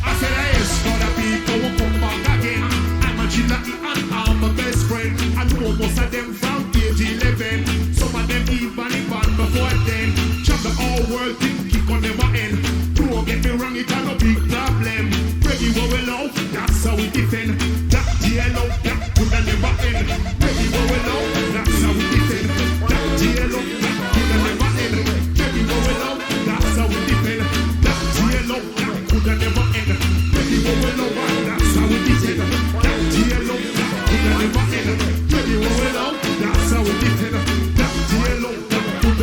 I said yes for the people who come back again. I'm a chiller and I'm my best friend. I know most of them from age 11. Some of them even before 10. Chop the whole world, think it can never end. Don't get me wrong, it's no big problem. Reggae what we love, that's how we defend. That dear love, that could never end. Reggae what we love, that's how we defend. That dear love, that could never end. Reggae what we love, that's how we defend. That dear love, that could never end. Reggae what we love, that's how we defend. That dear love, that could never end. Reggae what we love, that's how we defend. That dear love, that could never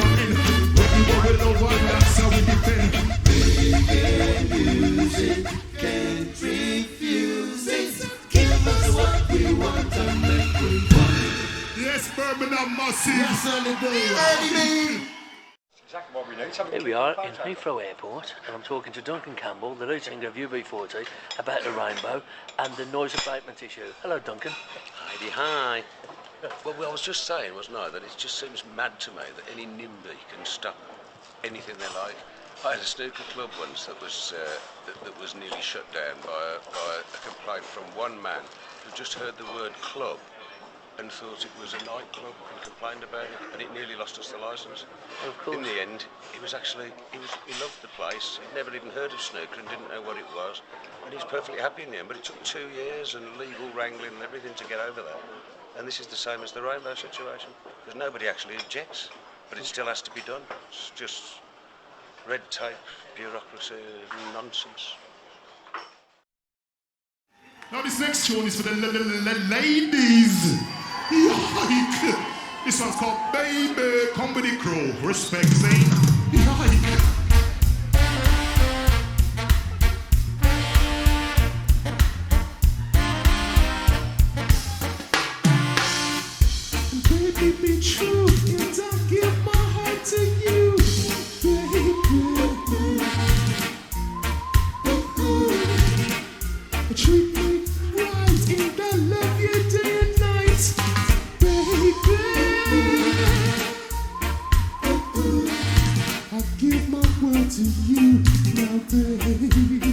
end. Yes, Birmingham massive. Yes, Early. Exactly what we need. Here we are in Heathrow Airport, and I'm talking to Duncan Campbell, the lead singer of UB40, about the rainbow and the noise abatement issue. Hello, Duncan. Hi. Well, I was just saying, wasn't I, that it just seems mad to me that any NIMBY can stop anything they like. I had a snooker club once that was nearly shut down by a complaint from one man who just heard the word club and thought it was a nightclub and complained about it, and it nearly lost us the licence. Of course. In the end, he loved the place. He'd never even heard of snooker and didn't know what it was, and he's perfectly happy in the end. But it took 2 years and legal wrangling and everything to get over that. And this is the same as the rainbow situation, because nobody actually objects, but it still has to be done. It's just red tape, bureaucracy, nonsense. Now this next tune is for the ladies. Yike. This one's called Baby Come With The Crew. Respect, Zane. Yike. Baby, be true, and I'll give my heart to you, baby. Treat me right, and I love you day and night, baby. I give my word to you now, baby.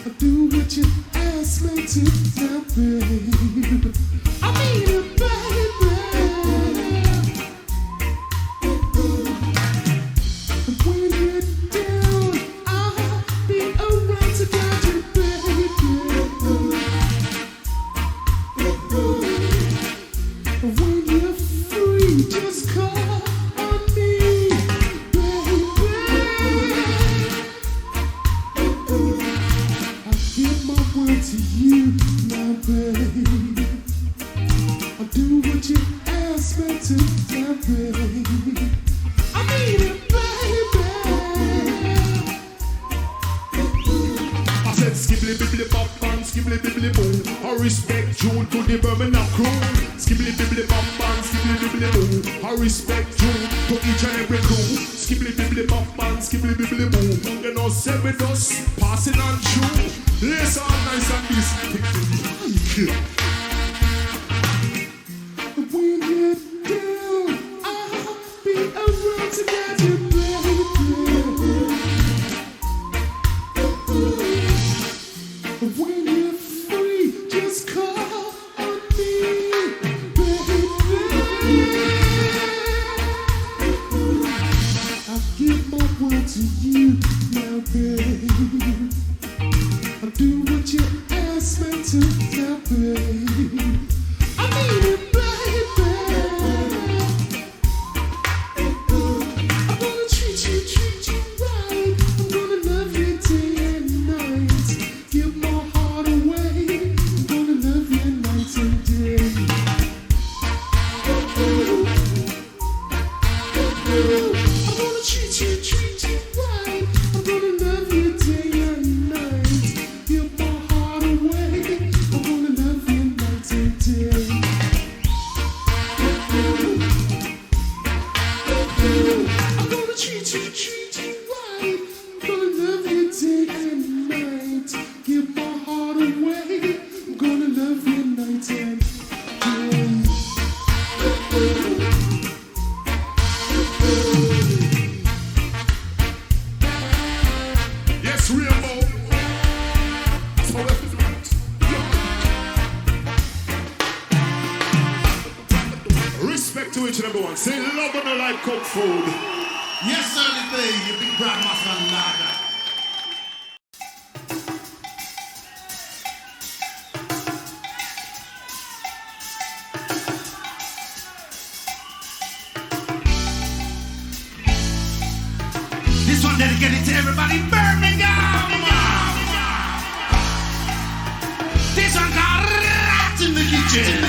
I do what you ask me to now, baby. I mean it, baby. When you're down, I'll be around to guide you, baby. When you're free, just call on me, baby. I give my word to you now, baby. I'll do what you ask me to, now, baby. I mean it, baby. I said skibbly bibbly bop band, skibbly bibbly boom. I respect you to the Birmingham crew. Skibbly bibbly bop band, skibbly bibbly boom. I respect you to each and every crew. Skibbly bibbly bop band, skibbly bibbly boom. You know, say with us, passing on through. Let's all nice and this. When you're down, I'll be around to get you, baby. When you're free, just call on me, baby. I'll give my word to you now, baby. I'll do what you ask me to now, baby. I mean it, baby. I'm gonna treat you right. I'm gonna love you day and night. Give my heart away. I'm gonna love you night and day. I'm gonna treat you right. I'm gonna love you day and night. Give my heart away. I'm gonna love you night and day. I'm gonna treat you right. I'm gonna love you day and night. Give my heart away. I'm gonna love you night and day. Yes, Rainbow. That's how we have to do it. Respect to each and every one. Say love and a like cooked food. Yes, sir, the thing, you big grandmaster and lager. This one dedicated to everybody in Birmingham. This one called Rat in the Kitchen.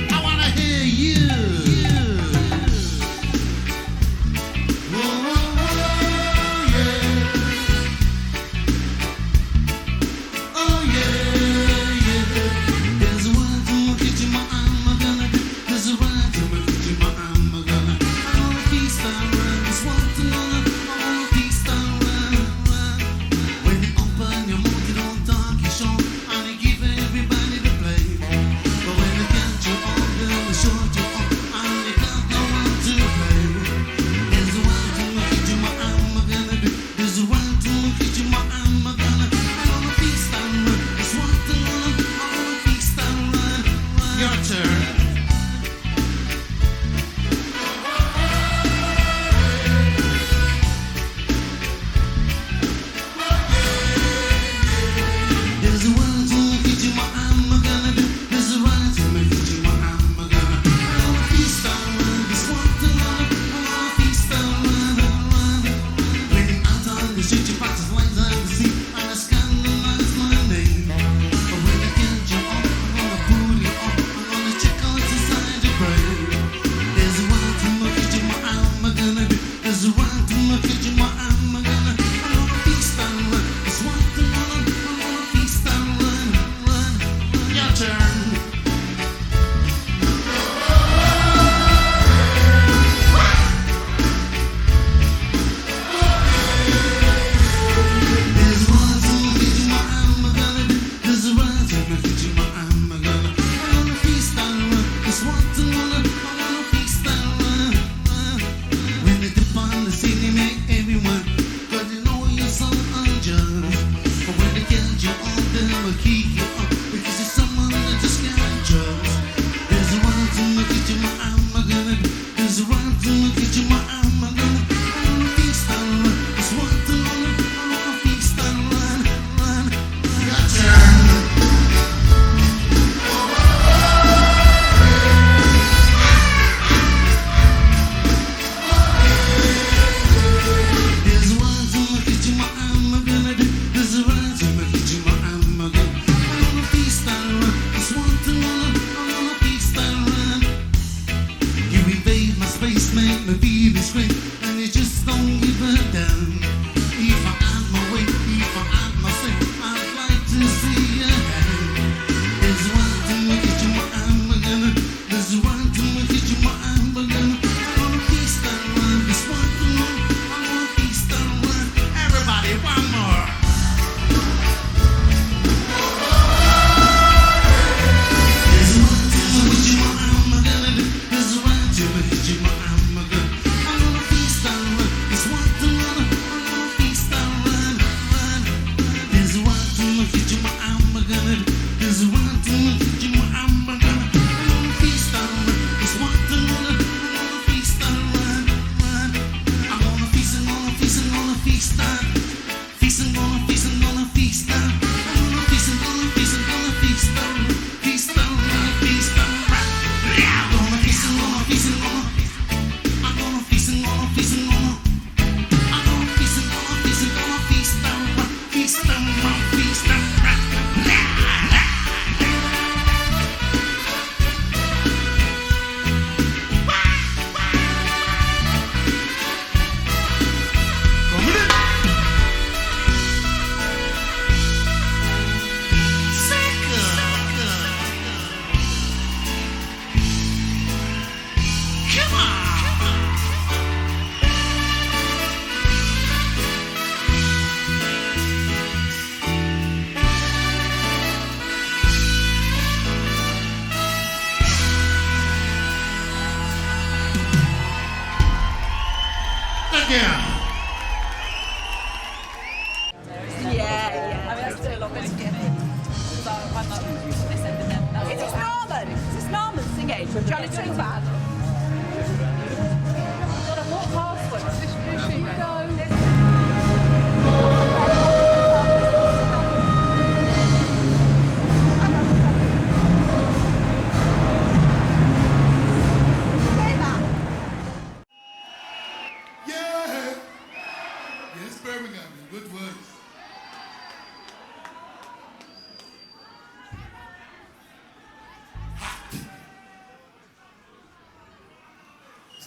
I wanna hear you. Oh, yeah. Oh, yeah. There's a one to my kitchen, my I'm gonna. There's a one to my kitchen, my I'm gonna. I wanna feast on this one to another. I wanna feast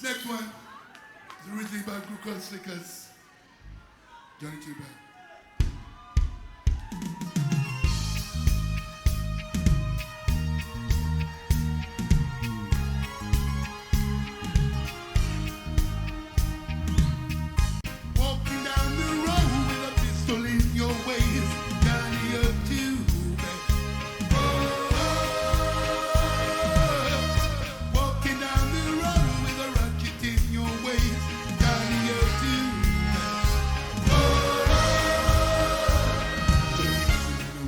Next one is originally by a group called Slickers. Johnny T. Back. Walking down the road with a pistol in your waist, Johnny up to back. Walking down the road with a rocket in your waist, Johnny up to back.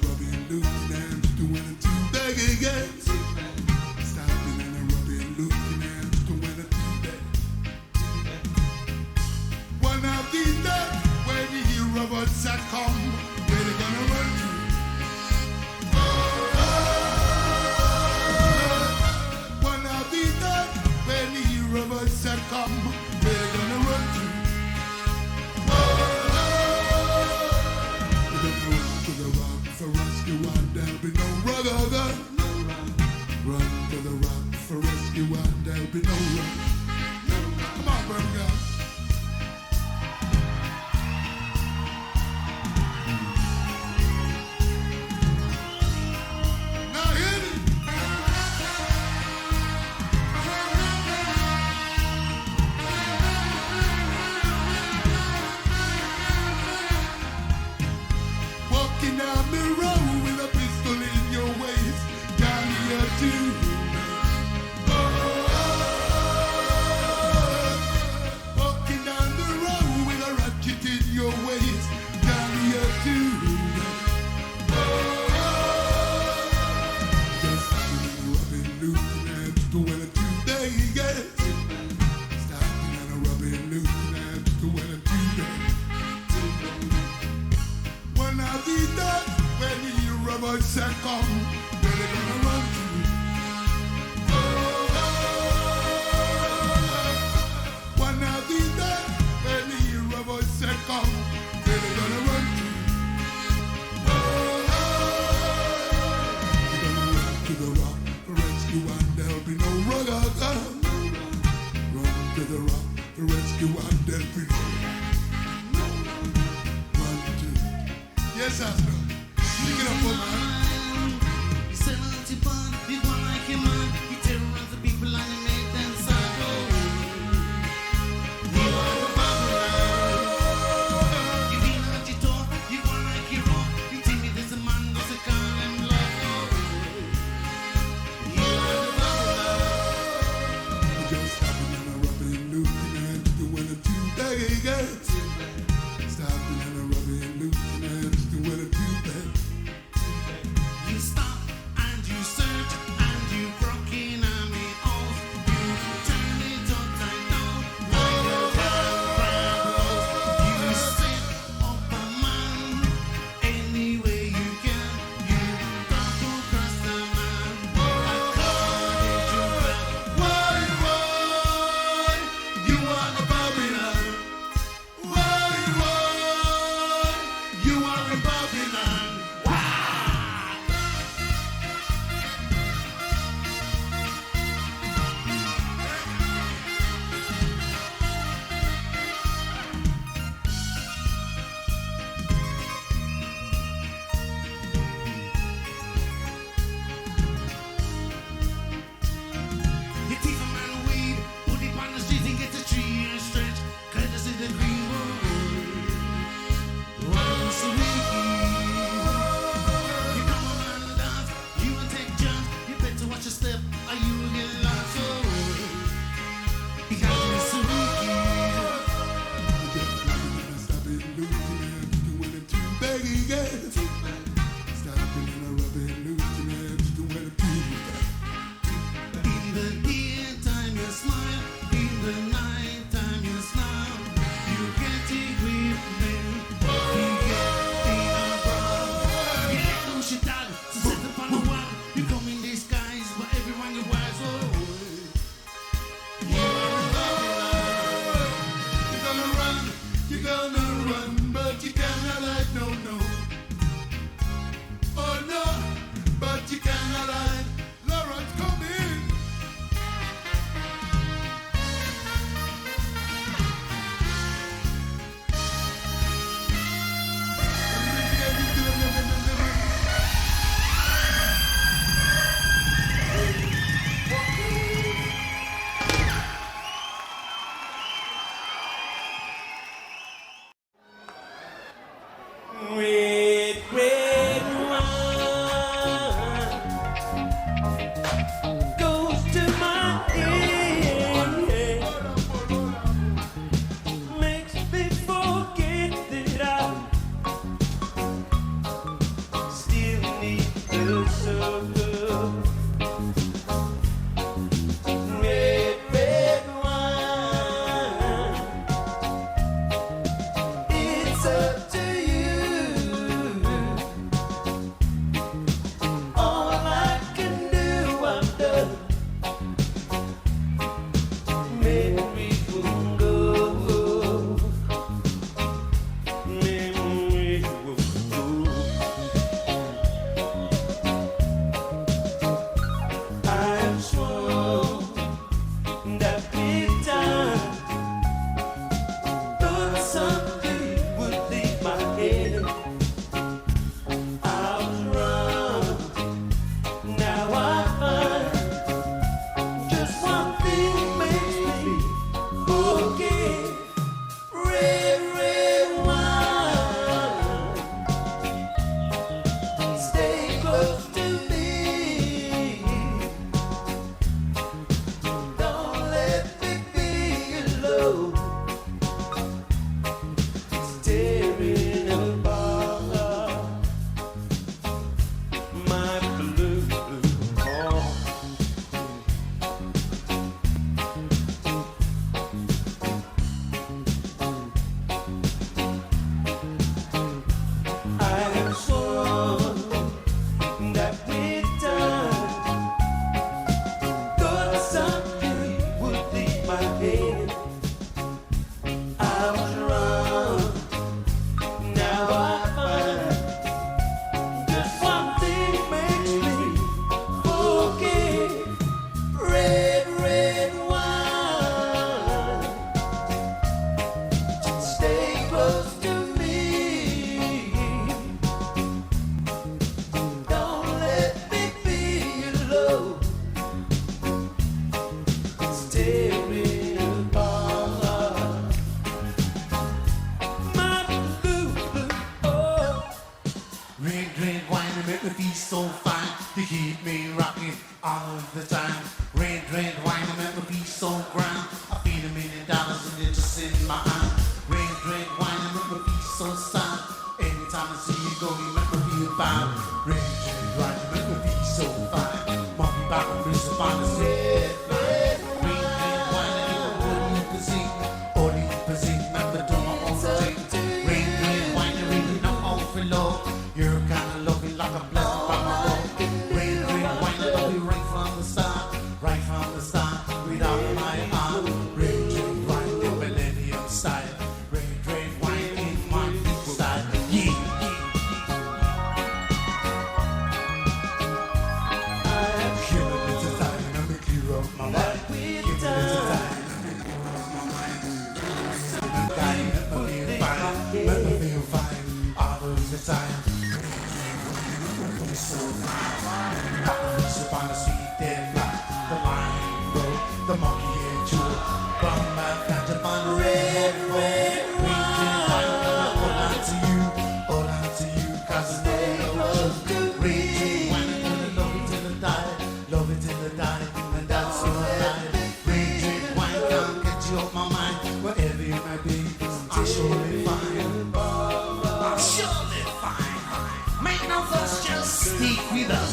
Rubbing looking and doing it too big again. Stopping and rubbing looking and doing it too big. One of these days, when you hear robots that come, where they gonna run to? One of these days, when you hear robots that come, where they gonna run to? Run to the rock for rescue, and there'll be no run. Run to the rock for rescue, and there'll be no run. Come on, Birmingham. voice say come, where they gonna run to? One of these days, when they hear a voice say come, where they gonna run to? To the rock, the rescue, and there'll be no rugger. Run to the rock, the rescue, and there'll be no run to. Yes, I know. Pick it up, man. You sell out your bond, you want like your man. You terrorize the people and you make them sad. You are the Babylon. You feel out your door, you want like your own. You tell me there's a man, there's a call and love. You are the Babylon. Just stopping and a rubbing, looking and doing a two-day. Stopping and a rubbing, looking and doing a two-day. You stop and you search and you broke in on me off. You turn it upside down like a crab. You set up a man any way you can. You got to cross the man according to plan. Why, you are the Babylon? Why, you are the Babylon? You take a man weed, put it on the street and get a tree and stretch. Courtesy the green road. Once a week. You come around the dance, you will take jumps. You better watch your step or you will get lost. Because it's a Stopping, looking and doing a two-day. Stopping and a rubbing, looking and doing a two-day. in the daytime you smile, in the night time you smile. You get it with me, you get in a bar. You let loose your dog, so set up on the wall. You come in disguise, but everyone you wise. You are a Babylon. You're gonna run, but you cannot hide, no. Oh no, but you cannot hide. Lawrence, come in. Red, red wine goes to my head, makes me forget that I still need the love. Red, red wine, it's up to you. close to me. Don't let me feel low. Staring apart. My blue, oh. Red, red wine to make me feel so fine. You keep me rocking all of the time. Red, red wine to make me feel so grand. I feel $1 million and it's just in my eye. Red, red wine to make me feel so sad. Anytime I see you go, you make me feel bad. Red, red wine to make me feel so fine. Monkey back on this upon the red, red, red, red wine to make me all you can sing. All you can sing, make me do my own thing. Red, red wine to really know all for love. You're kinda looking like a blessing from my love. Red, red wine to love you right from the start. Right from the start, right out of my heart. Red, red wine in millennium style. Red, red wine in my style. Yeah, yeah. Give me a little time, let me clear up my mind. Give me a little time, let me clear up my mind. Let me feel fine all of the time. So fine. Upon the sweet dead light, the lion road, the monkey and jewel. From my ganja upon the red, red, wine. Hold on to you, cause I know you. Red wine, I'm gonna love it till I die, and that's so right. Red wine can't get you off my mind, wherever you may be, I'm surely fine. I'm surely fine. Make no fuss, just stick with us.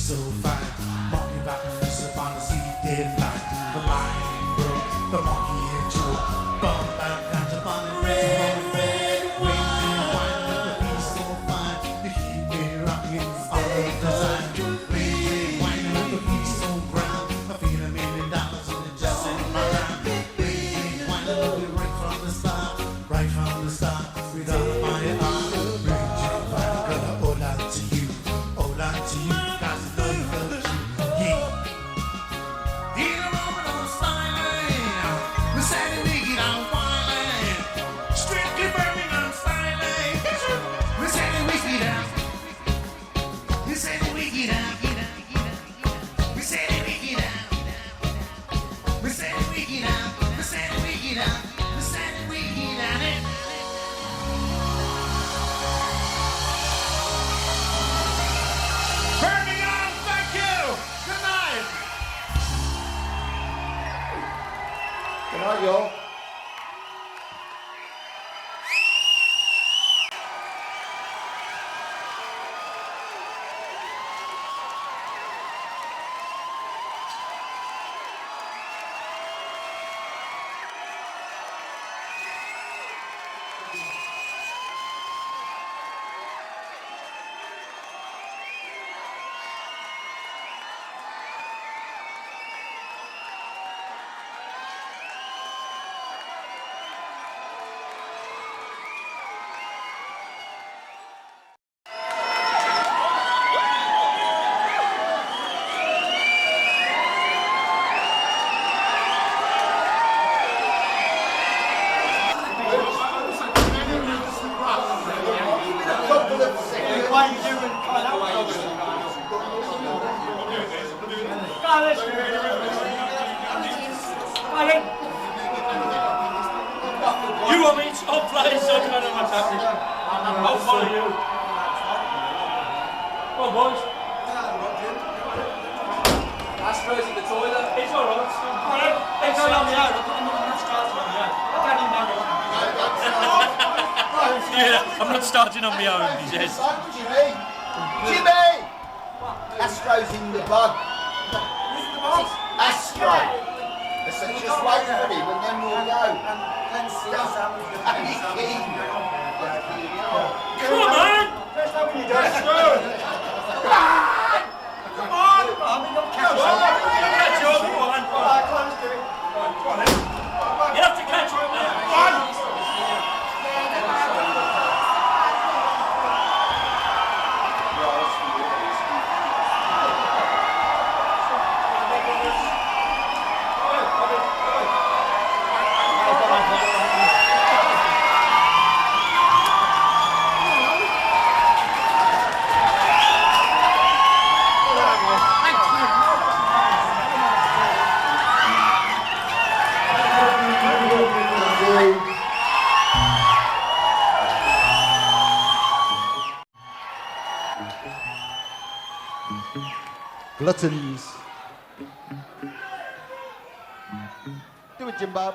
So fine, monkey back and fist upon the sea, dead light. The lion broke, the monkey and jewel. Bum back ganja upon the red, red wine. Make me so fine, you keep me rocking all of the time. Red wine, make me so grand. I feel $1 million and it's just in my hand. Red wine, love you right from the start, with all of my heart. Red wine, gonna hold on to you, cause I know you love you. Yeah. In a moment on styling, we say the wicked on wilding, strictly burning on styling. We say the wicked on, we say the wicked on, we say the wicked on, we say the wicked on, we say the wicked on, we say the wicked on. Birmingham, thank you. Good night. Good night, y'all. You want me to stop playing something on my tablet? I'll follow you. Come on, boys. Astro's in the toilet. It's alright. It's on the own. Yeah, I'm not starting on my own, he says. Jimmy! Astro's in the bug. Astro! So just wait for him and then we'll go. Come on! Come on! Gluttons. Do it, Jimbo.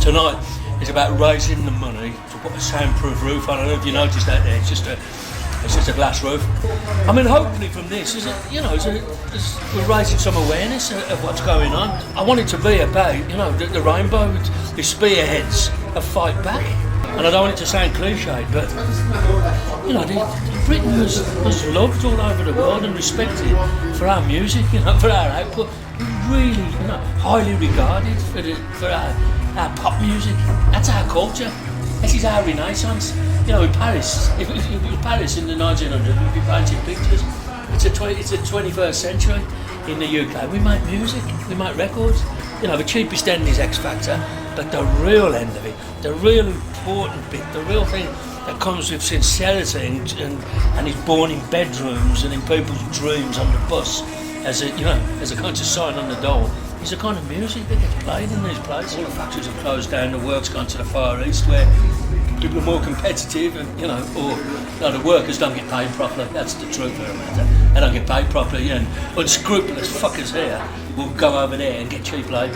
Tonight is about raising the money to put a soundproof roof on. I don't know if you noticed that there. It's just a glass roof. I mean, hopefully from this, we're raising some awareness of what's going on. I want it to be about, the rainbow, the spearheads of fight back. And I don't want it to sound cliche, but, Britain was loved all over the world and respected for our music, for our output. Really, highly regarded for our pop music. That's our culture. This is our renaissance. In Paris, if it was Paris in the 1900s, we'd be painting pictures. It's the 21st century in the UK. We make music, we make records. The cheapest end is X Factor, but the real end of it, the real important bit, the real thing that comes with sincerity and is born in bedrooms and in people's dreams on the bus as a kind of sign on the door, is the kind of music that gets played in these places. All the factories have closed down, the work's gone to the Far East where people are more competitive and, or the workers don't get paid properly. That's the truth of the matter. They don't get paid properly, and unscrupulous fuckers here will go over there and get cheap labour,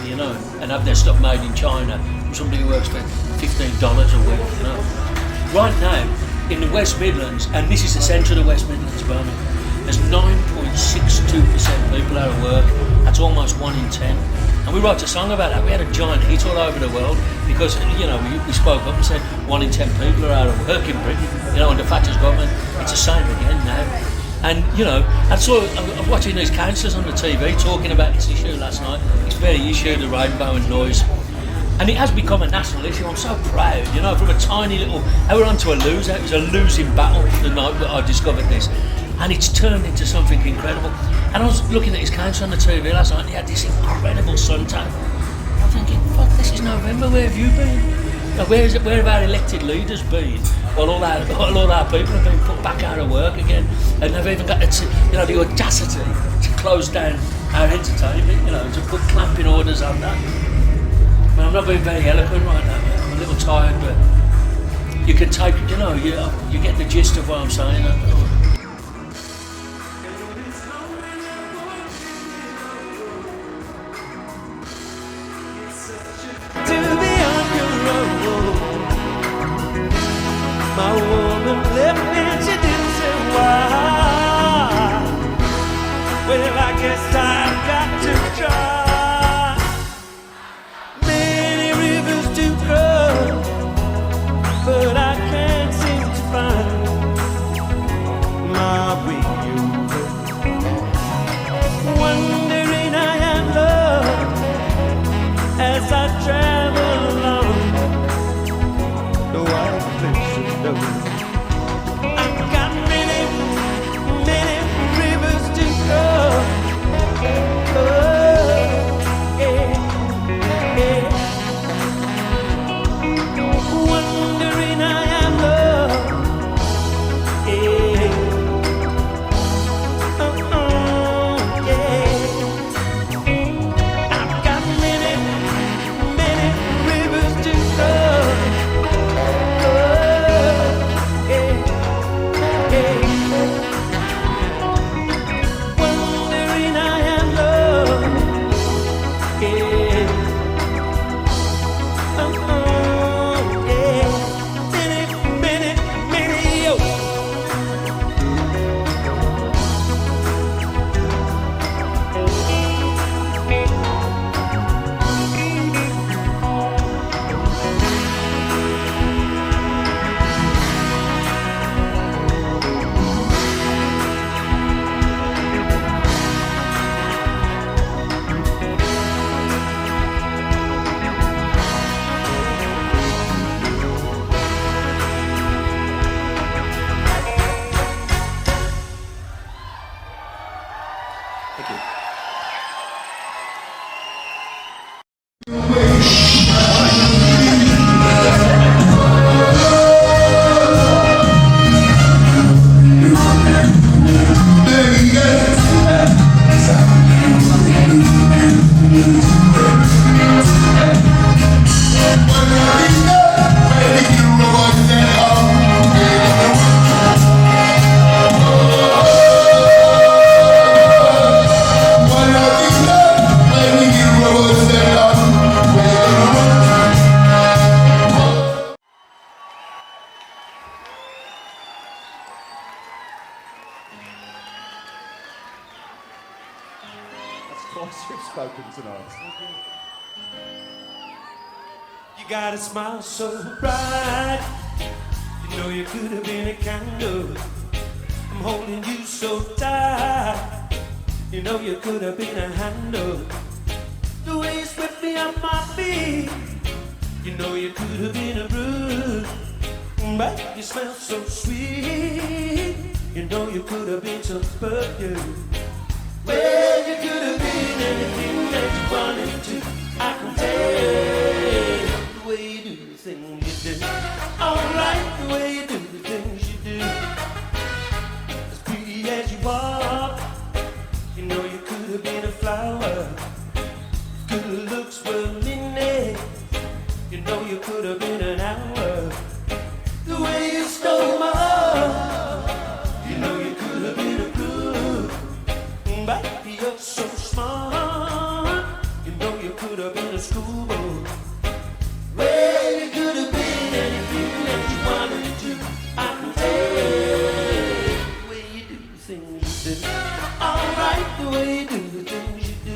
and have their stuff made in China from somebody who works for $15 a week, Right now, in the West Midlands, and this is the centre of the West Midlands, Birmingham, there's 9.62% people out of work. That's almost 1 in 10. And we wrote a song about that. We had a giant hit all over the world because, we spoke up and said 1 in 10 people are out of work in Britain, under Thatcher's government. It's the same again now. And, I'm watching these councillors on the TV talking about this issue last night. This very issue, the rainbow and noise. And it has become a national issue. I'm so proud, from a tiny little... I went on to a loser. It was a losing battle the night that I discovered this. And it's turned into something incredible. And I was looking at his council on the TV last night and he had this incredible suntan. I'm thinking, fuck, this is November, where have you been? Where have our elected leaders been? Well, all our people have been put back out of work again. And they've even got the audacity to close down our entertainment, to put clamping orders on that. I mean, I'm not being very eloquent right now, man. I'm a little tired, but you can take, you get the gist of what I'm saying. My woman left me and she didn't say why. Well, I guess I've got to try. Many rivers to cross, but I can't seem to find my way over. Wondering I am lost as I travel along. No, I I've got many rivers to cross. Wondering I am lost. I've got many rivers to cross. twice you've spoken tonight. You got a smile so bright. You know you could have been a candle. I'm holding you so tight. You know you could have been a handle. The way you swept me off my feet. You know you could have been a bruise. But you smell so sweet. You know you could have been some perfume. Well, you could have been anything that you wanted to. I can tell the way you do the things you do. Alright, the way you do the things you do. As pretty as you are, you know you could have been a flower. Good looks were midnight. You know you could have been an hour. The way you stole my heart, you know you could have been a groove. But you're so smart, you know you could have been a schoolboy. Well, you could have been anything that you wanted to. I can tell the way you do the things you do. Alright, the way you do the things you do.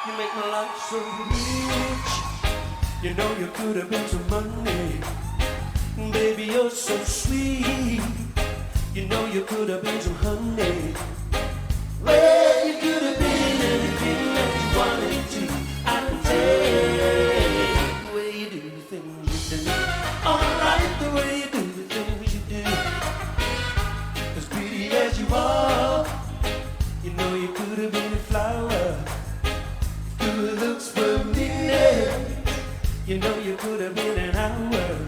You make my life so rich. You know you could have been some money. Baby, you're so sweet. You know you could have been some honey. Well, you could have been anything that you wanted to. I can tell the way you do the things you do. Alright, the way you do the things you do. As pretty as you are, you know you could have been a flower. Good looks were midnight. You know you could have been an hour.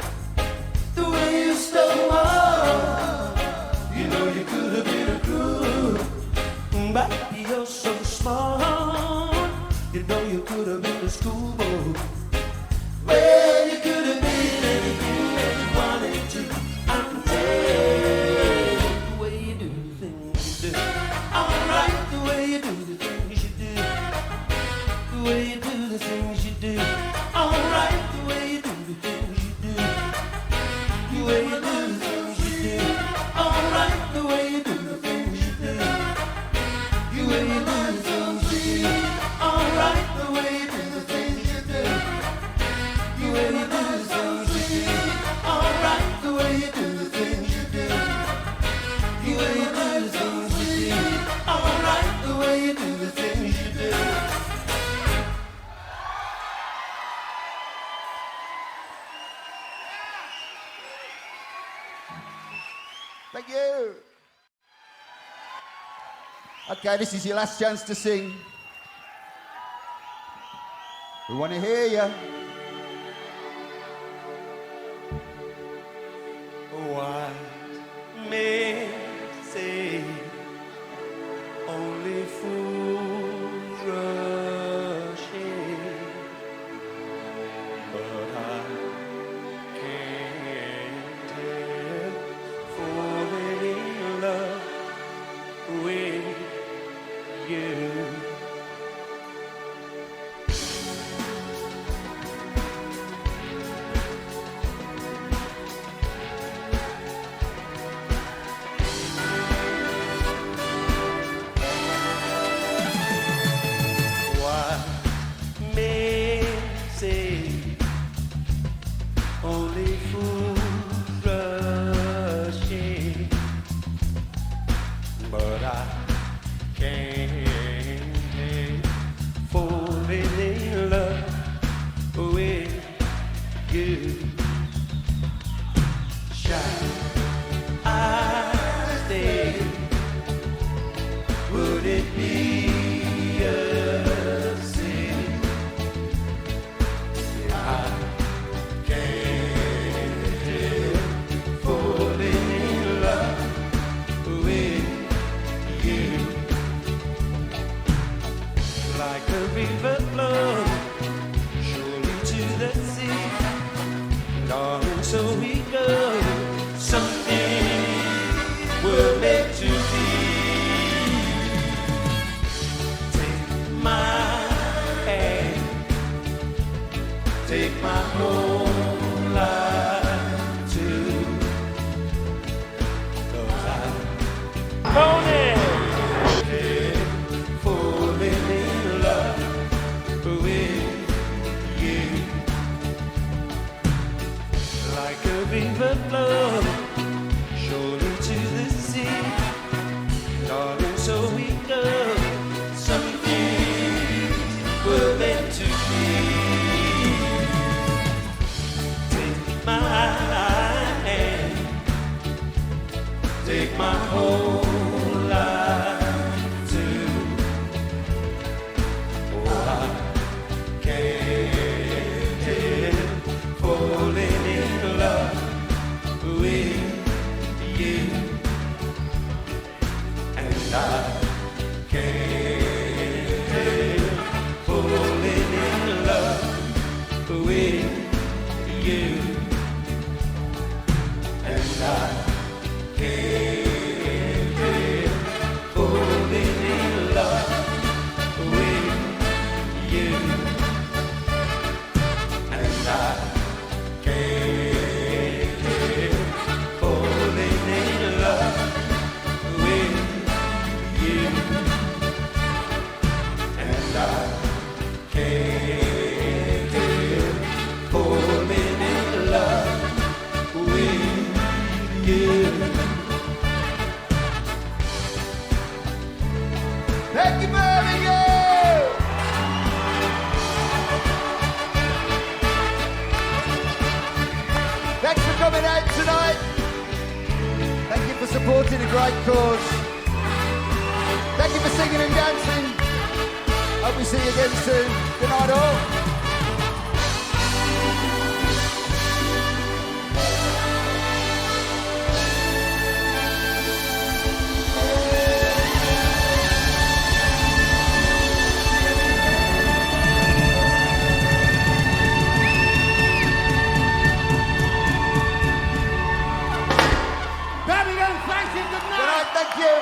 The way you stole my heart, you know you could have been a groove. But you're so smart, you know you could have been a schoolboy. Well, you could have been anything that you wanted to. I can tell the way you do the things you do. Alright, the way you do the things you do. The way you do the things you do. Alright, the way you do the things you do. The way you do the things you do. Alright, the way you do the things you do. The way you do the things you do. Alright, the way you do the things you do. The way you do the things you do. Alright, the way you do the things you do. The way you do the things you do. Alright, the way you do the things you do. Thank you. Okay, this is your last chance to sing. We want to hear you. What men say, only fools rush in, but I can't help falling in love with you. river flow, shoulder to the sea, darling, so we go. Some things were meant to be. Take my hand, take my whole life too. Oh, I can't help falling in love with you, and I can't help falling in love with you, and I can't help falling in love with you, and I can't help falling in love with you, and I can't help falling in love with you. Thank you, Birmingham! Thanks for coming out tonight. Thank you for supporting a great cause. Thank you for singing and dancing. Hope we see you again soon. Good night all. Birmingham, thank you, good Good night. night, thank you.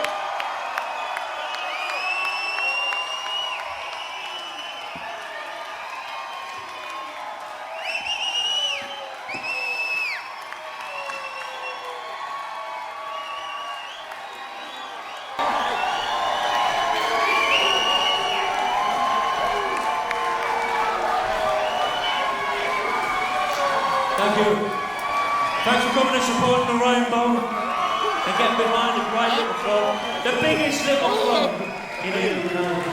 Thank you. Thanks for coming and supporting the Rainbow and getting behind the great little club, the biggest little club in England.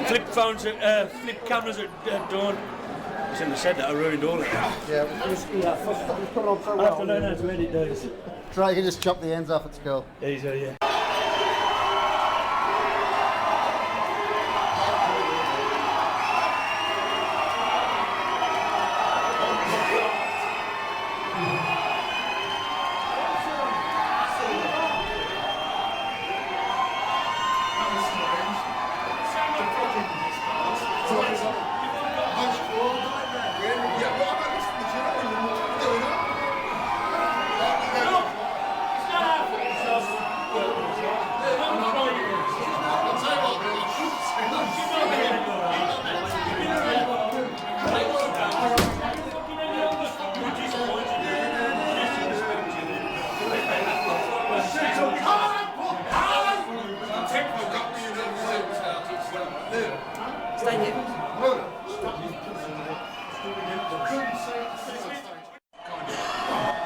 Flip phones, flip cameras at dawn. I shouldn't have said that, I ruined all of it. Yeah, it's put it on so I have to learn how to edit those. Try, you can just chop the ends off at school. Easy, yeah.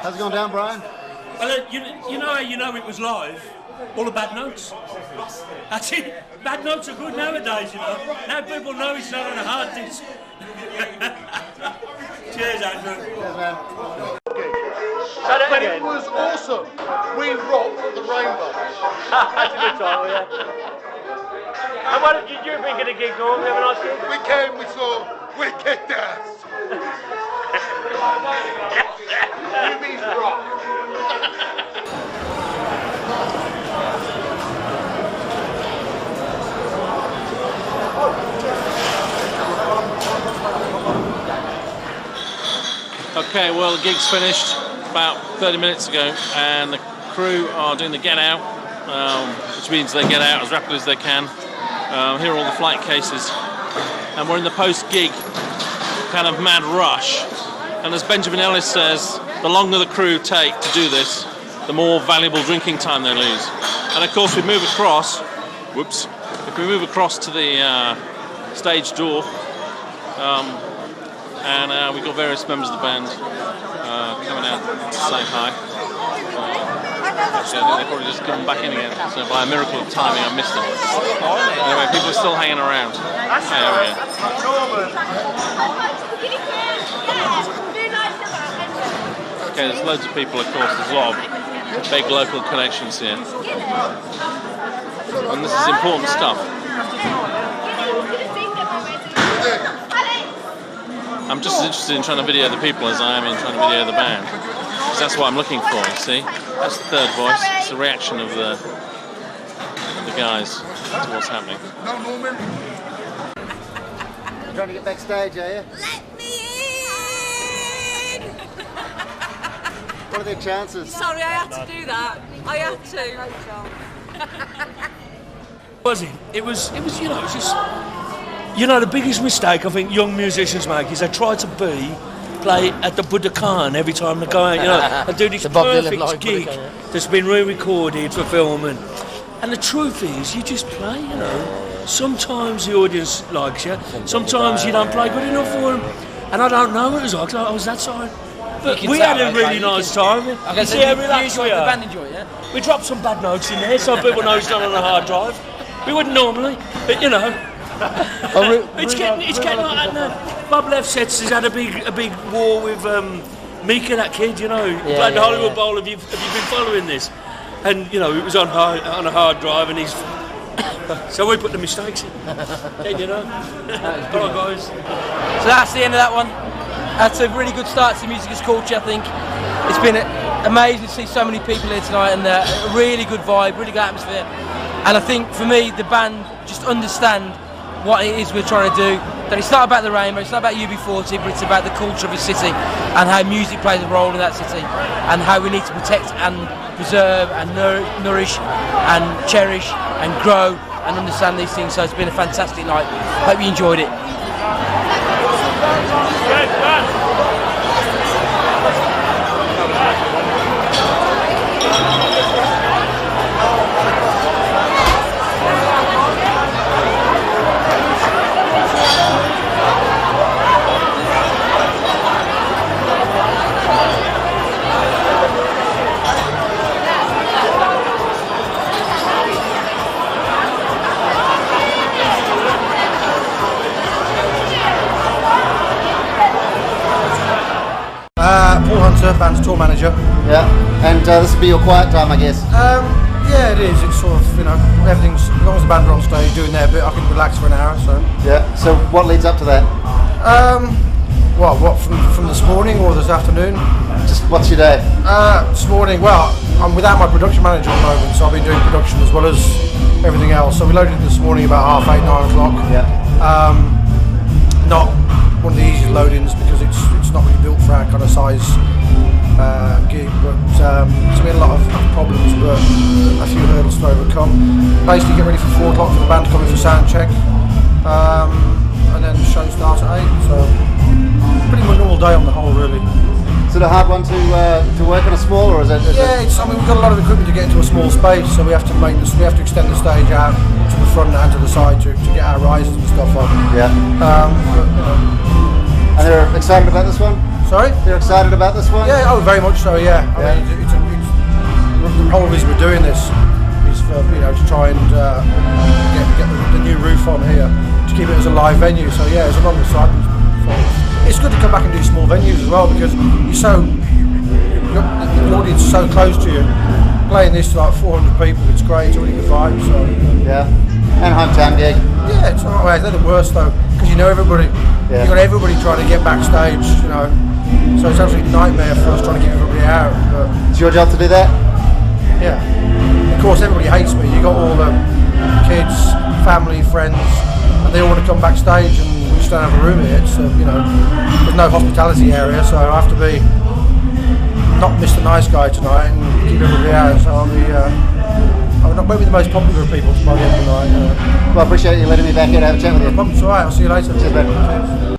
How's it going down, Brian? Well, you know how you know it was live? All the bad notes. That's it. Bad notes are good nowadays, you know. Now people know it's not on a hard disk. Cheers, Andrew. Cheers, man. But it was awesome. We rocked the Rainbow. That's a good title, yeah. And what did you think of the gig, Norm? Have a nice gig? We came, we saw Wicked Dance. UB's rock. Okay, well, the gig's finished about 30 minutes ago, and the crew are doing the get out, which means they get out as rapidly as they can. Here are all the flight cases, and we're in the post-gig kind of mad rush. And as Benjamin Ellis says, the longer the crew take to do this, the more valuable drinking time they lose. And of course we move across, if we move across to the stage door, and we've got various members of the band coming out to say hi. Actually, I think they've probably just come back in again, so by a miracle of timing I missed them. Anyway, people are still hanging around. Hey, there we go. Okay, there's loads of people, of course, there's a lot of big local connections here. And this is important stuff. I'm just as interested in trying to video the people as I am in trying to video the band. Because that's what I'm looking for, you see. That's the third voice. It's the reaction of the guys to what's happening. You're trying to get backstage, are you? Let me in! What are their chances? Sorry, I had to do that. I had to. Was it? It was, you know, it's just, you know, the biggest mistake I think young musicians make is they try to play at the Budokan every time they go out, you know, and do this perfect gig that's been re-recorded for film, and the truth is, you just play, you know. Sometimes the audience likes you, sometimes you don't play good enough for them, and I don't know what it was like, I was that side. But we had a really nice time. You see how relaxed we are. We dropped some bad notes in there so people know it's not on a hard drive. We wouldn't normally, but you know. It's getting like that now. Bob Lefsetz has had a big war with Mika, that kid, you know. He played the Hollywood Bowl. Have you been following this? And you know, it was on a hard drive, and he's so we put the mistakes in. You know. Come on, guys. So that's the end of that one. That's a really good start to the Music's Culture, I think. It's been amazing to see so many people here tonight, and a really good vibe, really good atmosphere. And I think for me, the band just understand what it is we're trying to do. That it's not about the rainbow, it's not about UB40, but it's about the culture of a city and how music plays a role in that city, and how we need to protect and preserve and nourish and cherish and grow and understand these things. So it's been a fantastic night. Hope you enjoyed it. Band's tour manager. Yeah, and this will be your quiet time, I guess. Yeah, it is. It's sort of, you know, everything's, as long as the band are on stage doing their bit, I can relax for an hour. So. Yeah. So what leads up to that? Well, what from this morning or this afternoon? Just what's your day? This morning. Well, I'm without my production manager at the moment, so I've been doing production as well as everything else. So we loaded this morning about 8:30, 9 o'clock. Yeah. Not one of the easiest load-ins because it's not really built for our kind of size gig, but so we had a lot of problems, but a few hurdles to overcome. Basically get ready for 4 o'clock for the band to come in for sound check, and then the show starts at 8, so pretty much normal day on the whole, really. Is it a hard one to work on a small, or is it? Yeah, I mean, we've got a lot of equipment to get into a small space, so we have to extend the stage out to the front and to the side to get our risers and stuff on. Yeah. But, you know. And they're excited about this one? Sorry? They're excited about this one? Yeah, oh, very much so, yeah. I mean, it's the whole reason we're doing this is for, you know, to try and get the new roof on here, to keep it as a live venue. So yeah, it's a long excitement. It's good to come back and do small venues as well, because the audience is so close to you. Playing this to like 400 people, it's great, it's a really good vibe. So yeah, and hometown gig. Yeah, it's not they're the worst though, because you know everybody. Yeah. You've got everybody trying to get backstage, you know. So it's absolutely nightmare for us trying to get everybody out. But it's your job to do that? Yeah. Of course, everybody hates me. You got all the kids, family, friends, and they all want to come backstage, and we just don't have a room here. It's you know, there's no hospitality area, so I have to be not Mr. Nice Guy tonight and keep everybody out. So I won't be the most popular of people by the end of the night. Well, I appreciate you letting me back in and have a chat with you. No problem. It's all right. I'll see you later. Cheers, man.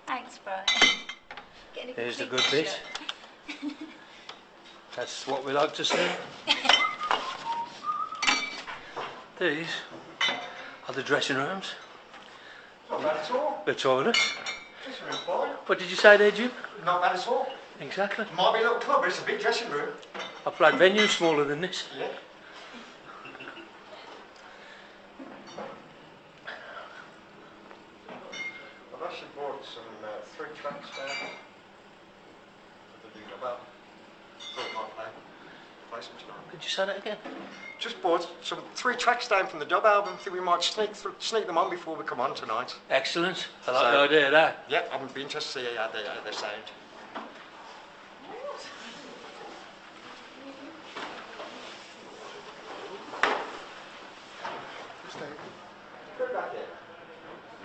Thanks, Brian. Here's the good bit. That's what we like to see. These are the dressing rooms. Not bad at all. The toilets. Dressing room fine. What did you say there, Jim? Not bad at all. Exactly. Might be a little club, but it's a big dressing room. I played venues smaller than this. Yeah. I've actually bought some 3 tracks down. Well, thought might play some tonight. Could you say that again? Just bought some 3 tracks down from the dub album. Think we might sneak them on before we come on tonight. Excellent. I like the idea of that. Yeah, I'm be interested to see how they sound. Go back here.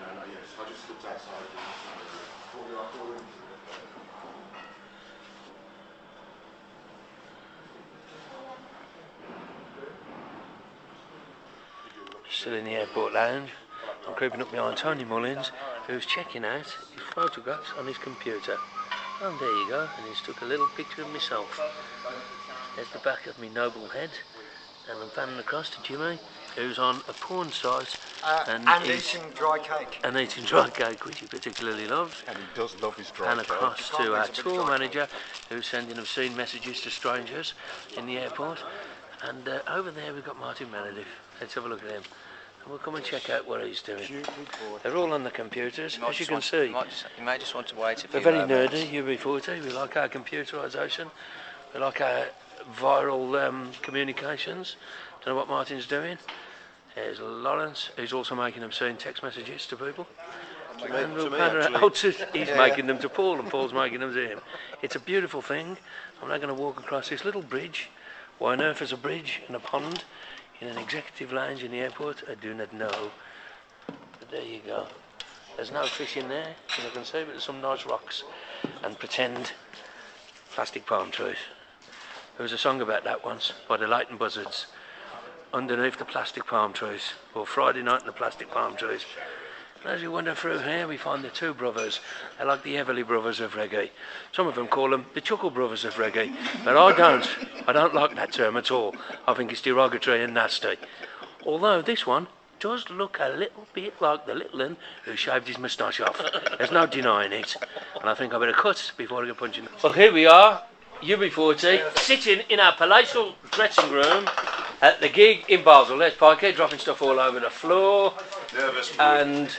No, yes. I just looked outside. Still in the airport lounge. I'm creeping up behind Tony Mullins, who's checking out his photographs on his computer. And there you go, and he's took a little picture of myself. There's the back of me noble head, and I'm panning across to Jimmy, who's on a porn site and eating dry cake. And eating dry cake, which he particularly loves. And he does love his dry And cake. across to our tour manager, who's sending obscene messages to strangers in the airport. And over there we've got Martin Meredith. Let's have a look at him. And we'll come and check out what he's doing. They're all on the computers, as you can see. You may just want to wait a few We're very moments. nerdy, UB40. We like our computerisation. We like our viral communications. Don't know what Martin's doing. There's Lawrence, who's also making obscene text messages to people. And we'll pan around. He's making them to Paul, and Paul's making them to him. It's a beautiful thing. I'm now going to walk across this little bridge. Why on earth is a bridge and a pond in an executive lounge in the airport? I do not know. But there you go. There's no fish in there, as you can see, but there's some nice rocks and pretend plastic palm trees. There was a song about that once by the Leighton Buzzards. Underneath the plastic palm trees, or Friday night in the plastic palm trees. And as we wander through here, we find the 2 brothers. They're like the Everly brothers of reggae. Some of them call them the Chuckle brothers of reggae, but I don't. I don't like that term at all. I think it's derogatory and nasty. Although this one does look a little bit like the little one who shaved his moustache off. There's no denying it. And I think I better cut before I get punching. Well, here we are, UB40, sitting in our palatial dressing room at the gig in Basel. There's Pikey dropping stuff all over the floor. Nervous. And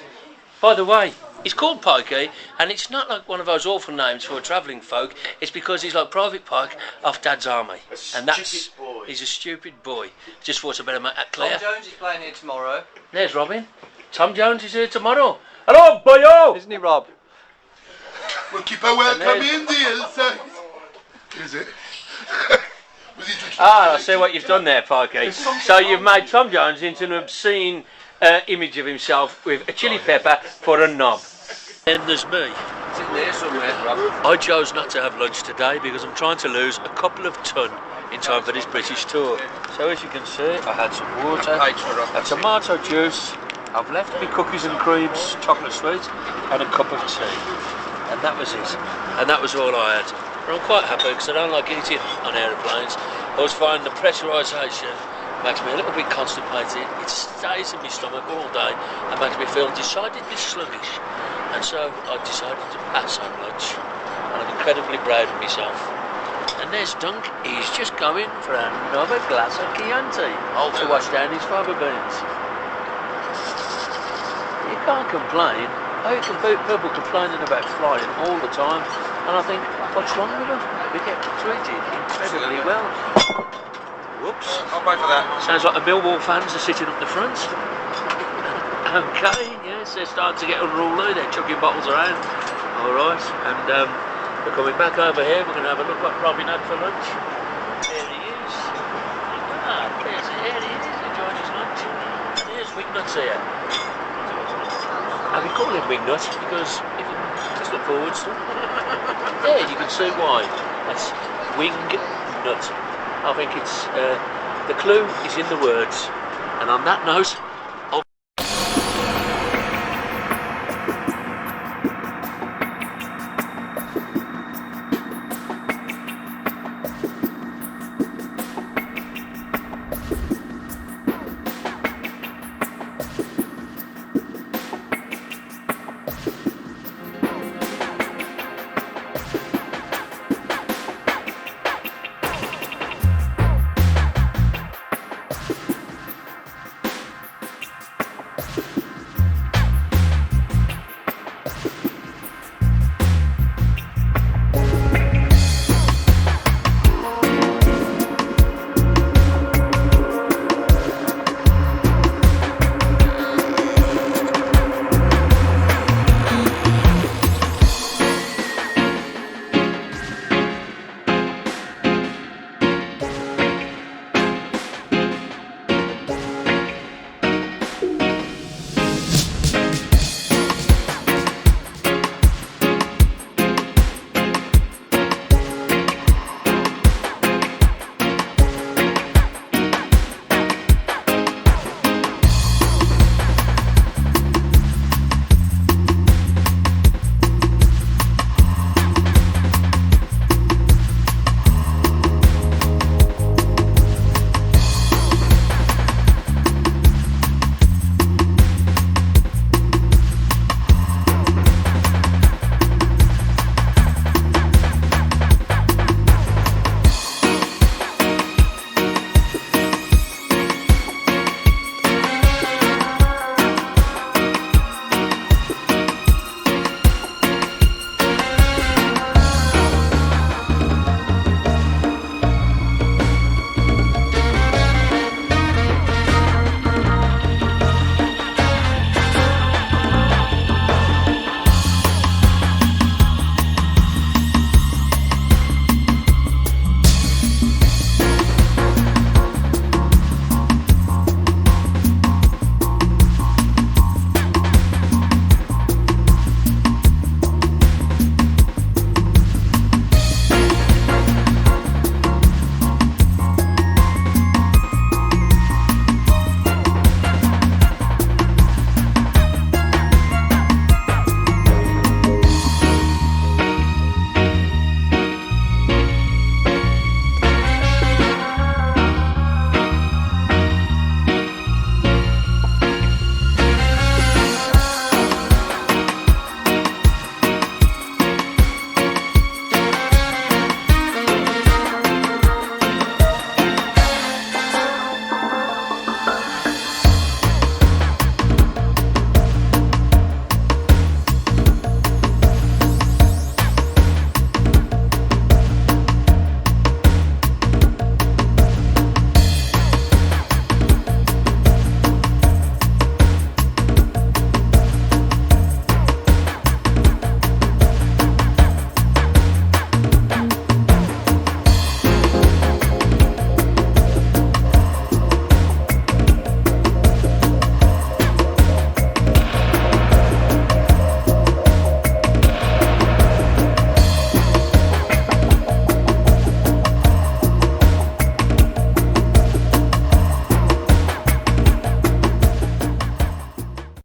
by the way, he's called Pikey, and it's not like one of those awful names for travelling folk. It's because he's like Private Pike off Dad's Army. He's a stupid boy. Just thought I'd better make that clear. Tom Jones is playing here tomorrow. There's Robin. Tom Jones is here tomorrow. Hello, boyo! Isn't he, Rob? We'll keep a welcome in deal, sir. Is it? Ah, I see what you've done there, Pikey. So you've made Tom Jones into an obscene image of himself with a chili pepper for a knob. And there's me. Is it there somewhere, Rob? I chose not to have lunch today because I'm trying to lose a couple of ton in time for this British tour. So as you can see, I had some water, a tomato juice, I've left me cookies and creams, chocolate sweet, and a cup of tea. And that was it. And that was all I had. But I'm quite happy because I don't like eating on aeroplanes. I was finding the pressurisation makes me a little bit constipated. It stays in my stomach all day and makes me feel decidedly sluggish. And so I decided to pass on lunch. And I'm incredibly proud of myself. And there's Dunk. He's just going for another glass of Chianti to wash down his fava beans. You can't complain. I hear people complaining about flying all the time, and I think, what's wrong with them? We get treated incredibly well. Whoops. I'll pay for that. Sounds like the Millwall fans are sitting up the front. Okay, yes, they're starting to get unruly. They're chucking bottles around. All right, and we're coming back over here. We're going to have a look at Robin had for lunch. There he is. There he is, enjoying his lunch. And here's Wingnuts here. And we call him Wingnut because if you just look forwards to there, you can see why. That's Wingnut. I think it's the clue is in the words. And on that note,